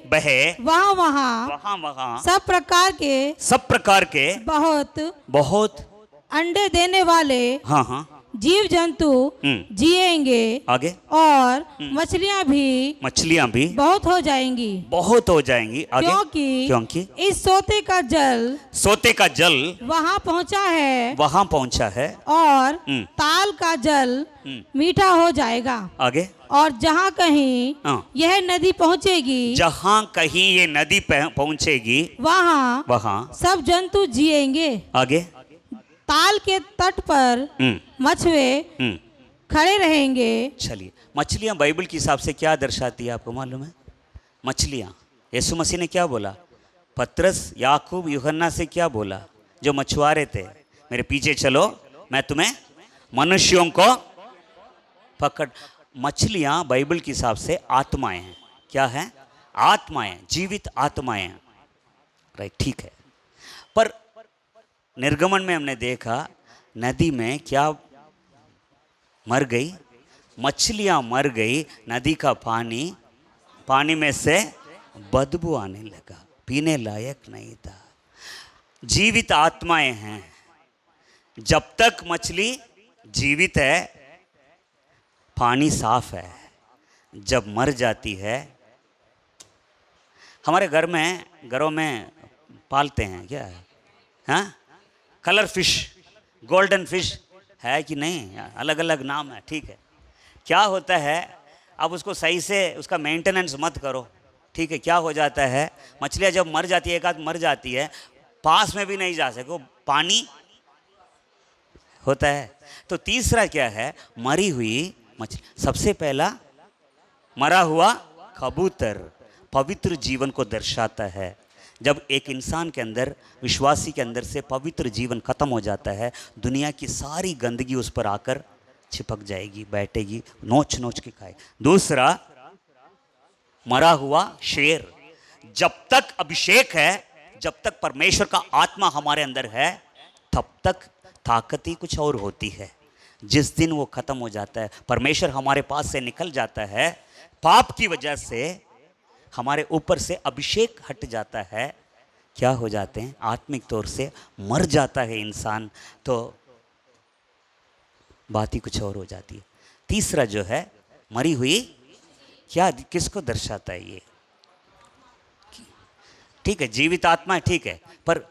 बहे वहाँ सब प्रकार के बहुत अंडे देने वाले जीव जंतु जिएंगे आगे और मछलियां भी बहुत हो जाएंगी, बहुत हो जाएंगी। आगे क्योंकि इस सोते का जल वहां पहुंचा है और ताल का जल मीठा हो जाएगा। आगे और जहाँ कहीं यह नदी पहुंचेगी वहाँ सब जंतु जिएंगे। आगे ताल के तट पर मछुए खड़े रहेंगे। चलिए, मछलियां बाइबल के हिसाब से क्या दर्शाती है आपको मालूम है? मछलियां, यीशु मसीह ने क्या बोला? पतरस, याकूब, यूहन्ना से क्या बोला? जो मछुआरे थे, मेरे पीछे चलो, मैं तुम्हें मनुष्यों को पकड़। मछलियां बाइबल के हिसाब से आत्माएं हैं। क्या है? आत्माएं, जीवित आत्माएं। राइट, ठीक है। पर निर्गमन में हमने देखा नदी में क्या मर गई? मछलियां मर गई। नदी का पानी में से बदबू आने लगा, पीने लायक नहीं था। जीवित आत्माएं हैं। जब तक मछली जीवित है, पानी साफ है। जब मर जाती है, हमारे घरों में पालते हैं क्या? हाँ, कलर फिश, गोल्डन फिश है कि नहीं? अलग अलग नाम है, ठीक है। क्या होता है, अब उसको सही से उसका मेंटेनेंस मत करो, ठीक है। क्या हो जाता है, मछलियाँ जब मर जाती है, एक आध मर जाती है, पास में भी नहीं जा सको, पानी होता है। तो तीसरा क्या है? मरी हुई मछली। सबसे पहला मरा हुआ कबूतर पवित्र जीवन को दर्शाता है। जब एक इंसान के अंदर, विश्वासी के अंदर से पवित्र जीवन खत्म हो जाता है, दुनिया की सारी गंदगी उस पर आकर चिपक जाएगी, बैठेगी, नोच नोच के खाए। दूसरा, मरा हुआ शेर। जब तक अभिषेक है, जब तक परमेश्वर का आत्मा हमारे अंदर है, तब तक ताकत ही कुछ और होती है। जिस दिन वो खत्म हो जाता है, परमेश्वर हमारे पास से निकल जाता है, पाप की वजह से हमारे ऊपर से अभिषेक हट जाता है, क्या हो जाते हैं? आत्मिक तौर से मर जाता है इंसान, तो बात ही कुछ और हो जाती है। तीसरा जो है, मरी हुई, क्या किसको दर्शाता है ये? ठीक है, जीवित आत्मा है, ठीक है, पर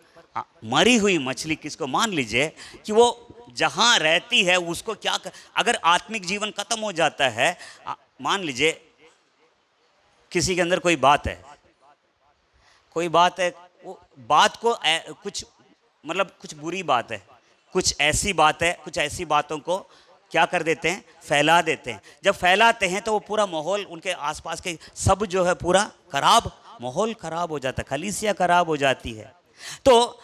मरी हुई मछली किसको? मान लीजिए कि वो जहां रहती है उसको क्या अगर आत्मिक जीवन खत्म हो जाता है, मान लीजिए किसी के अंदर कोई बात है, वो बात को कुछ मतलब कुछ बुरी बात है, कुछ ऐसी बात है, कुछ ऐसी बातों को क्या कर देते हैं? फैला देते हैं। जब फैलाते हैं तो वो पूरा माहौल, उनके आसपास के सब जो है पूरा खराब, माहौल खराब हो जाता है, खलीसिया खराब हो जाती है। तो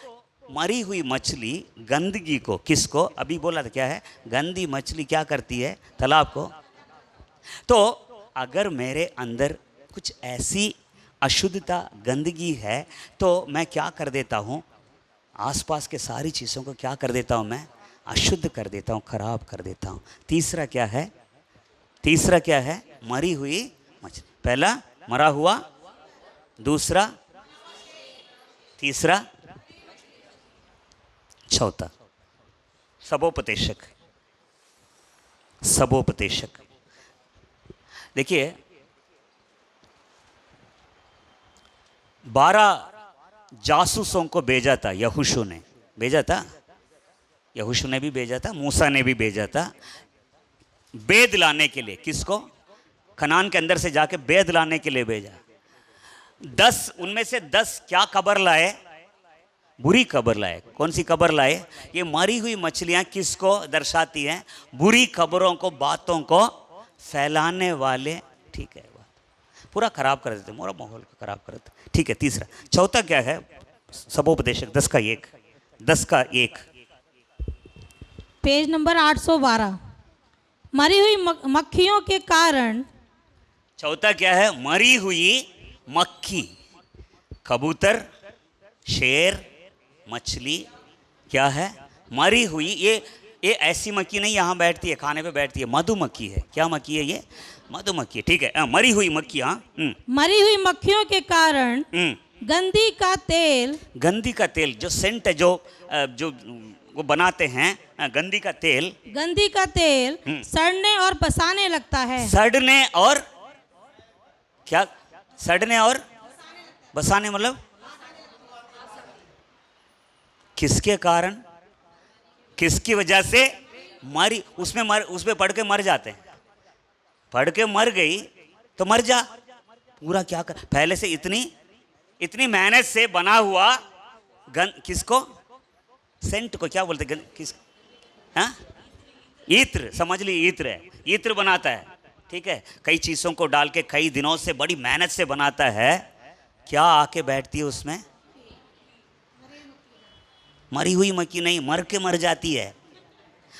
मरी हुई मछली गंदगी को, किसको? अभी बोला था, क्या है? गंदी मछली क्या करती है? तालाब को। तो अगर मेरे अंदर कुछ ऐसी अशुद्धता, गंदगी है, तो मैं क्या कर देता हूँ? आसपास के सारी चीज़ों को क्या कर देता हूँ? मैं अशुद्ध कर देता हूँ, खराब कर देता हूँ। तीसरा क्या है? मरी हुई मछली। पहला मरा हुआ, दूसरा, तीसरा, चौथा सबोपदेशक। देखिए, 12 जासूसों को भेजा था, यहोशू ने भेजा था, यहोशू ने भी भेजा था, मूसा ने भी भेजा था, बेद लाने के लिए। किसको? कनान के अंदर से जाके बेद लाने के लिए भेजा। 10 उनमें से 10 क्या खबर लाए? बुरी खबर लाए। कौन सी खबर लाए? ये मरी हुई मछलियां किसको दर्शाती हैं? बुरी खबरों को, बातों को फैलाने वाले, ठीक है, पूरा खराब कर देते, पूरा माहौल को खराब कर देते, ठीक है। तीसरा, चौथा क्या है? सबोपदेशक। 10 का 1 पेज नंबर 812। मरी हुई मक्खियों के कारण। चौथा क्या है? मरी हुई मक्खी। कबूतर, शेर, मछली, क्या है? मरी हुई। ये ऐसी मक्खी नहीं यहाँ बैठती है, खाने पे बैठती है, मधुमक्खी है। क्या मक्खी है ये? मधुमक्खी, ठीक है। मरी हुई मक्खी। हाँ, मरी हुई मक्खियों के कारण गंदी का तेल, जो सेंट है, जो वो बनाते हैं गंदी का तेल गंदी का तेल सड़ने और बसाने लगता है। सड़ने और क्या, सड़ने और बसाने मतलब किसके कारण, किसकी वजह से मरी, उसमें पढ़ के मर जाते हैं। पढ़ के मर गई तो मर जा, पूरा क्या कर, पहले से इतनी मेहनत से बना हुआ किसको, सेंट को क्या बोलते किस, हाँ, इत्र, समझ ली, इत्र है, इत्र बनाता है, ठीक है, कई चीज़ों को डाल के कई दिनों से बड़ी मेहनत से बनाता है, क्या आके बैठती है उसमें, मरी हुई मक्खी नहीं, मर के मर जाती है।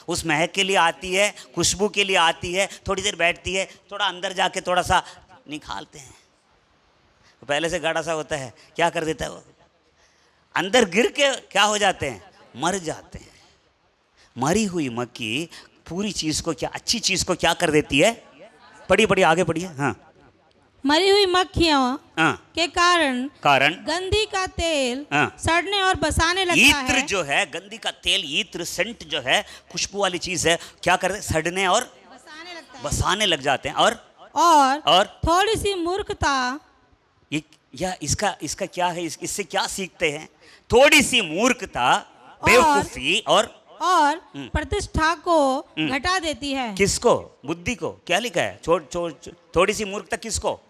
उस महक के लिए आती है, खुशबू के लिए आती है, थोड़ी देर बैठती है, थोड़ा अंदर जाके थोड़ा सा निकालते हैं, तो पहले से गाढ़ा सा होता है, क्या कर देता है वो, अंदर गिर के क्या हो जाते हैं, मर जाते हैं। मरी हुई मक्खी पूरी चीज को क्या, अच्छी चीज को क्या कर देती है, पढ़िए आगे पढ़िए। हाँ, मरी हुई मक्खियों हाँ, के कारण गंदी का तेल हाँ, सड़ने और बसाने लगता ईत्र है। जो है, गंदी का तेल, ईत्र, सेंट जो है, खुशबू वाली चीज है, क्या करते, सड़ने और बसाने लग जाते हैं। और थोड़ी सी मूर्खता, इसका क्या है, इससे क्या सीखते हैं, थोड़ी सी मूर्खता, बेवकूफी और प्रतिष्ठा को घटा देती है। किसको, बुद्धि को, क्या लिखा है, थोड़ी सी मूर्खता किसको,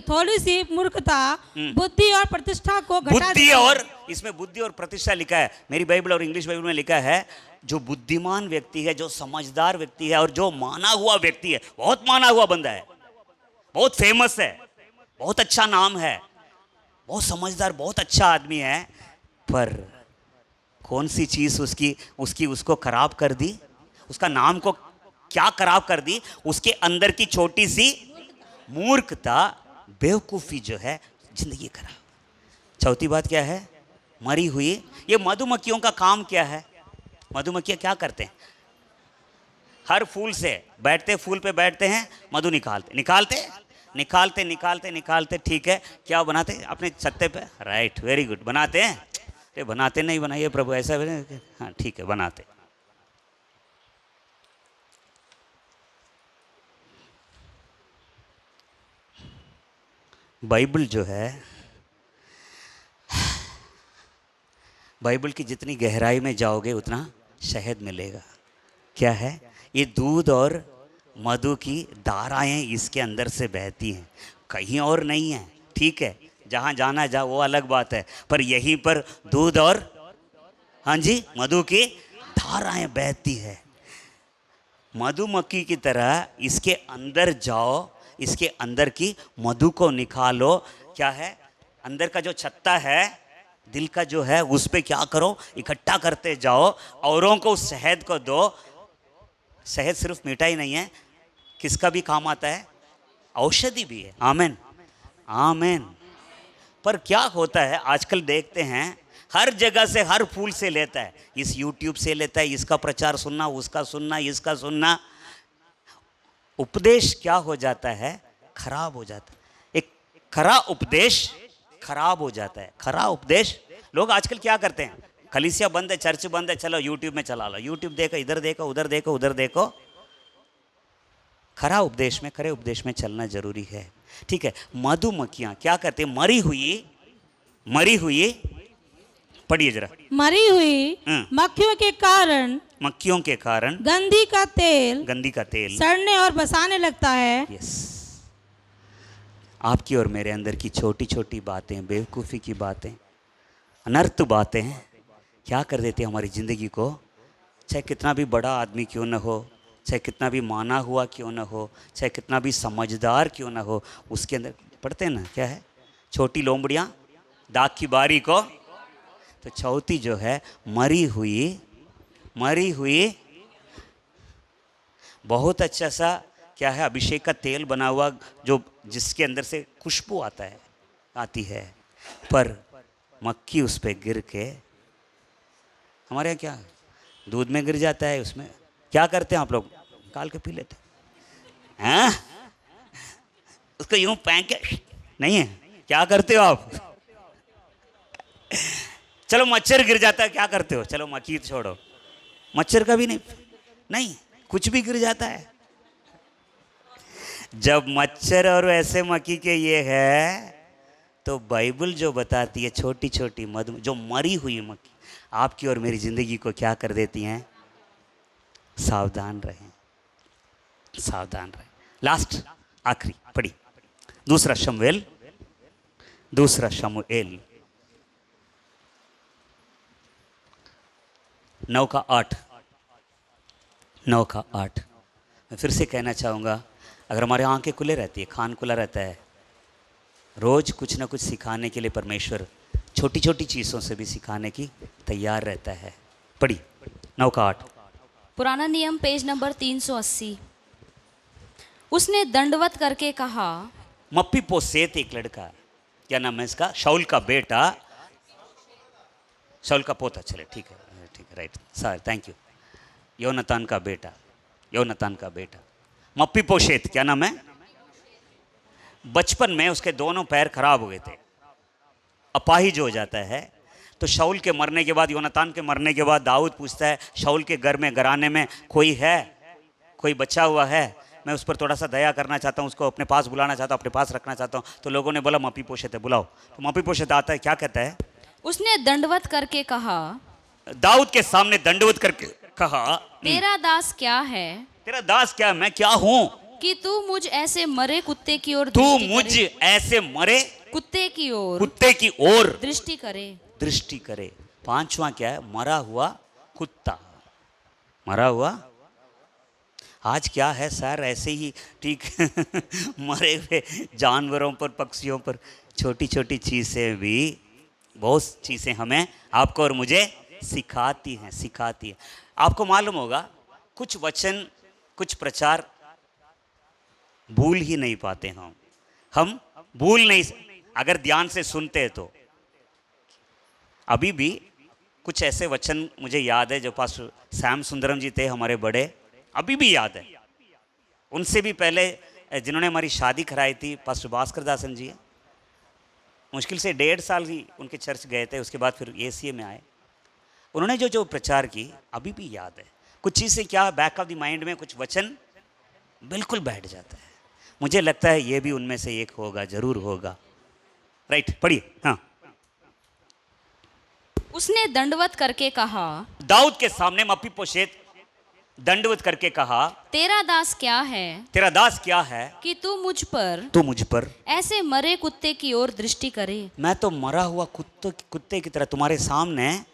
थोड़ी सी मूर्खता बुद्धि और प्रतिष्ठा को घटा बुद्धि देती है। और, इसमें बुद्धि और प्रतिष्ठा लिखा है, मेरी बाइबल और इंग्लिश बाइबल में लिखा है, जो बुद्धिमान व्यक्ति है, जो समझदार व्यक्ति है और जो माना हुआ व्यक्ति है, बहुत माना हुआ बंदा है, बहुत फेमस है, बहुत अच्छा नाम है, बहुत समझदार, बहुत अच्छा आदमी है, पर कौन सी चीज उसको खराब कर दी, उसका नाम को क्या खराब कर दी, उसके अंदर की छोटी सी मूर्खता, बेवकूफी जो है जिंदगी खराब। चौथी बात क्या है, मरी हुई, ये मधुमक्खियों का काम क्या है, मधुमक्खियां क्या करते हैं, हर फूल से बैठते, फूल पे बैठते हैं, मधु निकालते, ठीक है, क्या बनाते हैं अपने छत्ते पे, राइट, वेरी गुड, बनाते हैं, अरे बनाते नहीं, बनाइए प्रभु, ऐसा, हाँ ठीक है, बनाते। बाइबल जो है, बाइबल की जितनी गहराई में जाओगे उतना शहद मिलेगा। क्या है ये, दूध और मधु की धाराएं इसके अंदर से बहती हैं, कहीं और नहीं है, ठीक है, जहाँ जाना जा वो अलग बात है, पर यहीं पर दूध और, हाँ जी, मधु की धाराएं बहती है। मधुमक्खी की तरह इसके अंदर जाओ, इसके अंदर की मधु को निकालो, क्या है, अंदर का जो छत्ता है, दिल का जो है, उस पे क्या करो, इकट्ठा करते जाओ, औरों को उस शहद को दो। शहद सिर्फ मिठाई नहीं है, किसका भी काम आता है, औषधि भी है। आमेन, आमेन। पर क्या होता है, आजकल देखते हैं हर जगह से, हर फूल से लेता है, इस YouTube से लेता है, इसका प्रचार सुनना, उसका सुनना, इसका सुनना, उपदेश क्या हो जाता है, खराब हो जाता है। एक खरा उपदेश खराब हो जाता है, खरा उपदेश। लोग आजकल क्या करते हैं, कलीसिया बंद है, चर्च बंद है, चलो YouTube में चला लो, YouTube देखो, इधर देखो, उधर देखो, उधर देखो। खरा उपदेश में, खरे उपदेश में चलना जरूरी है, ठीक है। मधुमक्खियां क्या करते हैं, मरी हुई, पढ़िए जरा, मरी हुई मक्खियों के कारण गंदी का तेल सड़ने और बसाने लगता है। यस, आपकी और मेरे अंदर की छोटी छोटी बातें, बेवकूफ़ी की बातें, अनर्थ बातें क्या कर देते हैं हमारी ज़िंदगी को, चाहे कितना भी बड़ा आदमी क्यों न हो, चाहे कितना भी माना हुआ क्यों न हो, चाहे कितना भी समझदार क्यों न हो, उसके अंदर पढ़ते हैं ना, क्या है, छोटी लोमड़ियाँ दाग की बारी को। तो चौथी जो है, मरी हुई बहुत अच्छा सा क्या है, अभिषेक का तेल बना हुआ, जो जिसके अंदर से खुशबू आती है, पर मक्खी उस पर गिर के, हमारे यहाँ क्या दूध में गिर जाता है, उसमें क्या करते हैं आप लोग, निकाल के पी लेते हैं, उसको यूं फेंक के नहीं है, क्या करते हो आप, चलो मच्छर गिर जाता है, क्या करते हो? चलो मक्खी छोड़ो, मच्छर का भी नहीं, कुछ भी गिर जाता है। जब मच्छर और ऐसे मक्खी के ये है, तो बाइबल जो बताती है छोटी छोटी मधु जो मरी हुई मक्खी आपकी और मेरी जिंदगी को क्या कर देती हैं? सावधान रहें, सावधान रहें। लास्ट आखिरी पढ़ी, दूसरा शमूएल 9:8। मैं फिर से कहना चाहूँगा, अगर हमारे आंखें खुले रहती है, कान खुला रहता है, रोज कुछ ना कुछ सिखाने के लिए परमेश्वर छोटी छोटी चीज़ों से भी सिखाने की तैयार रहता है। पढ़ी 9:8। पुराना नियम पेज नंबर 380। उसने दंडवत करके कहा, मप्पीपोसेत एक लड़का, क्या नाम है इसका? शाऊल का बेटा, शाऊल का पोता, चले ठीक है राइट सर, थैंक यू। योनातान का बेटा मप्पीपोसेत, क्या नाम है? बचपन में उसके दोनों पैर खराब हो गए थे, अपाहिज हो जाता है। तो शाऊल के मरने के बाद, योनातान के मरने के बाद दाऊद पूछता है, शाऊल के घर में घराने में कोई है, कोई बचा हुआ है? मैं उस पर थोड़ा सा दया करना चाहता हूँ, उसको अपने पास बुलाना चाहता हूँ, अपने पास रखना चाहता हूँ। तो लोगों ने बोला मप्पीपोसेत है, बुलाओ। तो मप्पीपोसेत आता है, क्या कहता है? उसने दंडवत करके कहा, दाऊद के सामने दंडवत करके कहा, तेरा दास क्या है, तेरा दास क्या, मैं क्या हूँ कि तू मुझ ऐसे मरे कुत्ते की ओर तू दृष्टि मुझ करे। ऐसे मरे कुत्ते की ओर दृष्टि करे। पांचवा क्या है? मरा हुआ कुत्ता। मरा हुआ, आज क्या है सर, ऐसे ही ठीक मरे हुए जानवरों पर, पक्षियों पर छोटी छोटी चीजें भी, बहुत चीजें हमें, आपको और मुझे सिखाती हैं। आपको मालूम होगा, कुछ वचन, कुछ प्रचार भूल ही नहीं पाते हम भूल नहीं, अगर ध्यान से सुनते हैं तो। अभी भी कुछ ऐसे वचन मुझे याद है जो पास्टर श्याम सुंदरम जी थे हमारे बड़े, अभी भी याद है। उनसे भी पहले जिन्होंने हमारी शादी कराई थी, पास्टर भास्कर दासन जी, मुश्किल से 1.5 साल ही उनके चर्च गए थे, उसके बाद फिर एसीए में आए। उन्होंने जो प्रचार की अभी भी याद है। कुछ चीज़ें क्या बैक ऑफ द माइंड में, कुछ वचन बिल्कुल बैठ जाता है। मुझे लगता है ये भी उनमें से एक होगा, जरूर होगा। राइट, पढ़िए। हाँ, उसने दंडवत करके कहा, दाऊद के सामने मप्पीपोसेत दंडवत करके कहा, तेरा दास क्या है कि तू मुझ पर ऐसे मरे कुत्ते की ओर दृष्टि करे। मैं तो मरा हुआ कुत्ते की तरह तुम्हारे सामने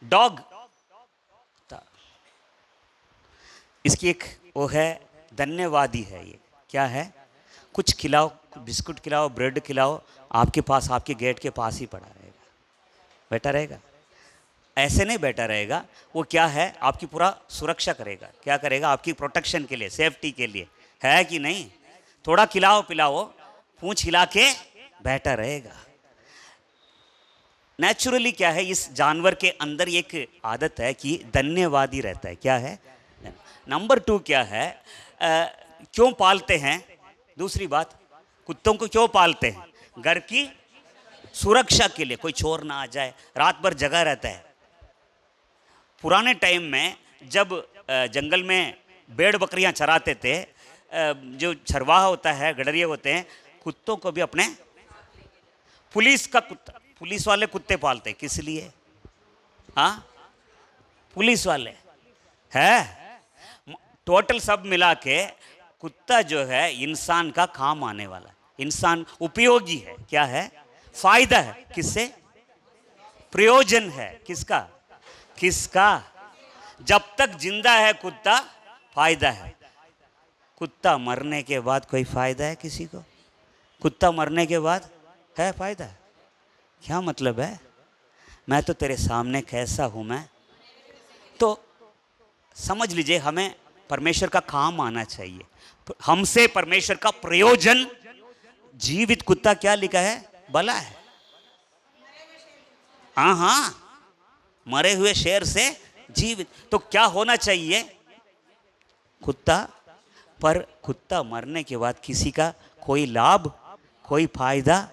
डॉग। इसकी एक वो है, धन्यवादी है। ये क्या है? कुछ खिलाओ, बिस्कुट खिलाओ, ब्रेड खिलाओ, आपके पास, आपके गेट के पास ही पड़ा रहेगा, बैठा रहेगा। ऐसे नहीं बैठा रहेगा, वो क्या है, आपकी पूरा सुरक्षा करेगा। क्या करेगा? आपकी प्रोटेक्शन के लिए, सेफ्टी के लिए, है कि नहीं? थोड़ा खिलाओ पिलाओ, पूंछ हिला के बैठा रहेगा। नेचुरली क्या है, इस जानवर के अंदर एक आदत है कि धन्यवादी रहता है। क्या है? नंबर 2 क्या है, क्यों पालते हैं? दूसरी बात, कुत्तों को क्यों पालते हैं? घर की सुरक्षा के लिए, कोई चोर ना आ जाए, रात भर जगा रहता है। पुराने टाइम में जब जंगल में भेड़ बकरियां चराते थे, जो चरवाहा होता है, गडरिये होते हैं, कुत्तों को भी अपने, पुलिस वाले कुत्ते पालते, किस लिए? हाँ, पुलिस वाले है। टोटल सब मिला के कुत्ता जो है इंसान का काम आने वाला, इंसान उपयोगी है। क्या है? फायदा है। किससे? प्रयोजन है। किसका? जब तक जिंदा है कुत्ता, फायदा है। कुत्ता मरने के बाद कोई फायदा है किसी को? कुत्ता मरने के बाद है फायदा? क्या मतलब है? मैं तो तेरे सामने कैसा हूं मैं, तो समझ लीजिए हमें परमेश्वर का काम आना चाहिए, हमसे परमेश्वर का प्रयोजन। जीवित कुत्ता क्या लिखा है? भला है। हाँ, मरे हुए शेर से जीवित। तो क्या होना चाहिए? कुत्ता। पर कुत्ता मरने के बाद किसी का कोई लाभ, कोई फायदा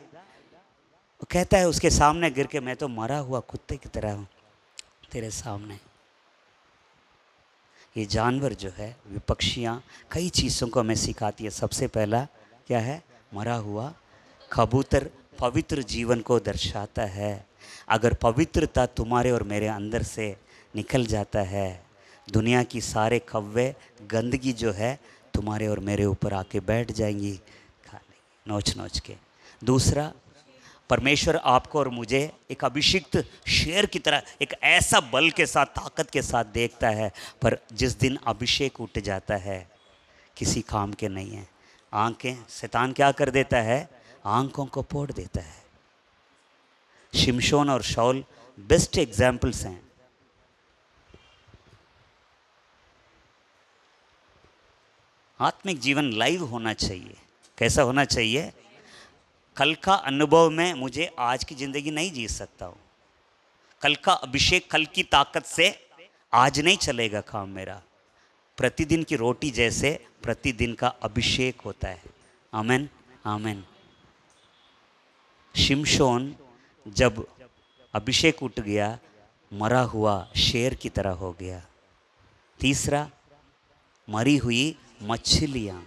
वो कहता है उसके सामने गिर के, मैं तो मरा हुआ कुत्ते की तरह हूँ तेरे सामने। ये जानवर जो है, विपक्षियाँ कई चीज़ों को हमें सिखाती है। सबसे पहला क्या है? मरा हुआ कबूतर पवित्र जीवन को दर्शाता है। अगर पवित्रता तुम्हारे और मेरे अंदर से निकल जाता है, दुनिया की सारे कव्वे गंदगी जो है तुम्हारे और मेरे ऊपर आके बैठ जाएंगी, खा लेंगी नोच नोच के। दूसरा, परमेश्वर आपको और मुझे एक अभिषिक्त शेर की तरह एक ऐसा बल के साथ, ताकत के साथ देखता है, पर जिस दिन अभिषेक उठ जाता है किसी काम के नहीं है। आंखें, शैतान क्या कर देता है? आंखों को फोड़ देता है। शिमशोन और शाऊल बेस्ट एग्जाम्पल्स हैं। आत्मिक जीवन लाइव होना चाहिए। कैसा होना चाहिए? कल का अनुभव में मुझे आज की ज़िंदगी नहीं जी सकता हूँ। कल का अभिषेक, कल की ताकत से आज नहीं चलेगा काम मेरा। प्रतिदिन की रोटी जैसे प्रतिदिन का अभिषेक होता है। आमेन, आमेन। शिमशोन जब अभिषेक उठ गया, मरा हुआ शेर की तरह हो गया। तीसरा, मरी हुई मछलियाँ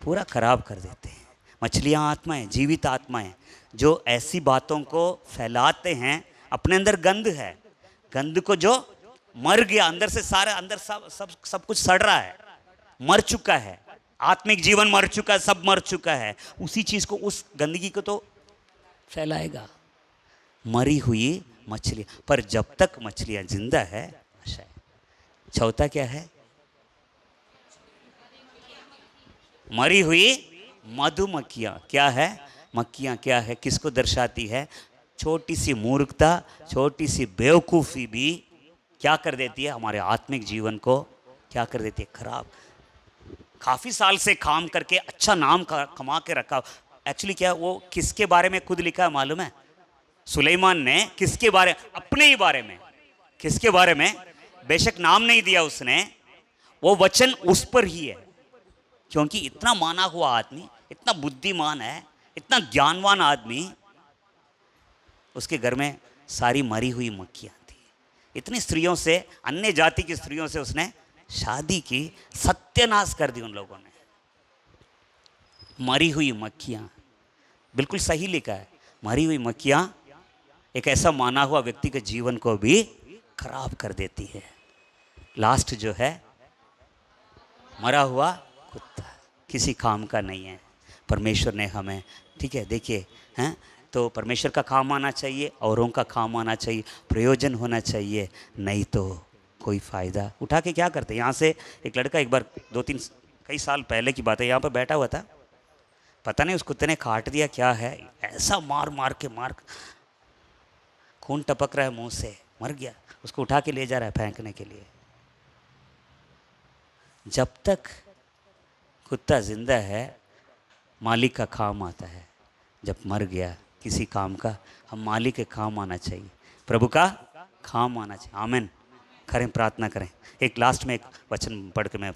पूरा खराब कर देते हैं। मछलियाँ आत्माएं, जीवित आत्माएं, जो ऐसी बातों को फैलाते हैं। अपने अंदर गंध है, गंध को जो मर गया अंदर से, सारा अंदर सब कुछ सड़ रहा है, मर चुका है। आत्मिक जीवन मर चुका है, सब मर चुका है। उसी चीज़ को, उस गंदगी को तो फैलाएगा। मरी हुई मछलियाँ, पर जब तक मछलियाँ जिंदा है आशा है। चौथा क्या है? मरी हुई मधुमक्खियाँ। क्या है? मक्खियाँ क्या है? किसको दर्शाती है? छोटी सी मूर्खता, छोटी सी बेवकूफ़ी भी क्या कर देती है? हमारे आत्मिक जीवन को क्या कर देती है? खराब। काफ़ी साल से काम करके अच्छा नाम कमा के रखा। एक्चुअली क्या, वो किसके बारे में खुद लिखा है मालूम है? सुलेमान ने किसके बारे? अपने ही बारे में। किसके बारे में? बेशक नाम नहीं दिया उसने, वो वचन उस पर ही है। क्योंकि इतना माना हुआ आदमी, इतना बुद्धिमान है, इतना ज्ञानवान आदमी, उसके घर में सारी मरी हुई मक्खियाँ थी। इतनी स्त्रियों से, अन्य जाति की स्त्रियों से उसने शादी की, सत्यानाश कर दी उन लोगों ने। मरी हुई मक्खियाँ, बिल्कुल सही लिखा है। मरी हुई मक्खियाँ एक ऐसा माना हुआ व्यक्ति के जीवन को भी खराब कर देती है। लास्ट जो है, मरा हुआ कुत्ता, किसी काम का नहीं है। परमेश्वर ने हमें, ठीक है, देखिए हैं, तो परमेश्वर का काम आना चाहिए, औरों का काम आना चाहिए, प्रयोजन होना चाहिए, नहीं तो कोई फ़ायदा। उठा के क्या करते? यहाँ से एक लड़का, एक बार 2-3 कई साल पहले की बात है, यहाँ पर बैठा हुआ था। पता नहीं उस कुत्ते ने काट दिया क्या है, ऐसा मार मार के, खून टपक रहा है मुंह से, मर गया। उसको उठा के ले जा रहा है फेंकने के लिए। जब तक कुत्ता जिंदा है मालिक का काम आता है, जब मर गया किसी काम का, हम मालिक के काम आना चाहिए, प्रभु का काम आना चाहिए। आमीन। करें, प्रार्थना करें। एक लास्ट में एक वचन पढ़ के मैं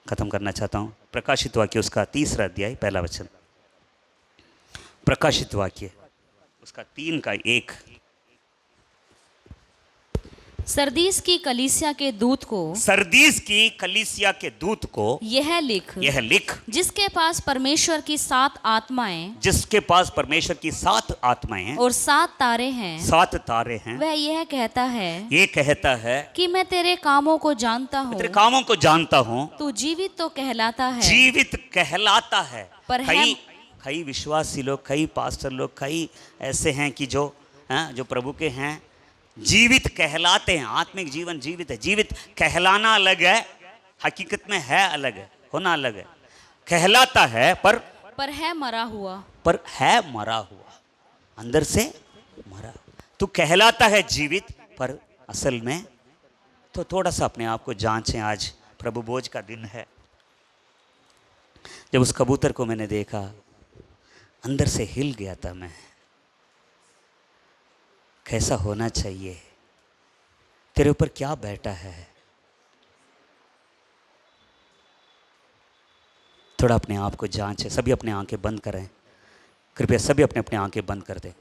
ख़त्म करना चाहता हूँ। प्रकाशित वाक्य उसका 3 अध्याय 1 वचन। प्रकाशित वाक्य उसका 3:1। सरदीस की कलीसिया के दूत को, सरदीस की कलीसिया के दूत को यह लिख, जिसके पास परमेश्वर की 7 आत्माएं, जिसके पास परमेश्वर की 7 आत्माएं हैं और 7 तारे हैं, 7 तारे हैं, वह यह कहता है, ये कहता है कि मैं तेरे कामों को जानता हूँ, तेरे कामों को जानता हूँ, तू जीवित तो कहलाता है, जीवित कहलाता है। पर कई विश्वासी लोग, कई पास्टर लोग, कई ऐसे हैं कि जो प्रभु के हैं, जीवित कहलाते हैं। आत्मिक जीवन जीवित है। जीवित कहलाना अलग है, हकीकत में है अलग है, होना अलग है। कहलाता है पर है मरा हुआ, पर है मरा हुआ, अंदर से मरा। तो कहलाता है जीवित, पर असल में तो थोड़ा सा अपने आप को जांचें। आज प्रभु भोज का दिन है। जब उस कबूतर को मैंने देखा, अंदर से हिल गया था मैं। कैसा होना चाहिए? तेरे ऊपर क्या बैठा है? थोड़ा अपने आप को जांचें। सभी अपने आंखें बंद करें। कृपया सभी अपने अपने आंखें बंद कर दें।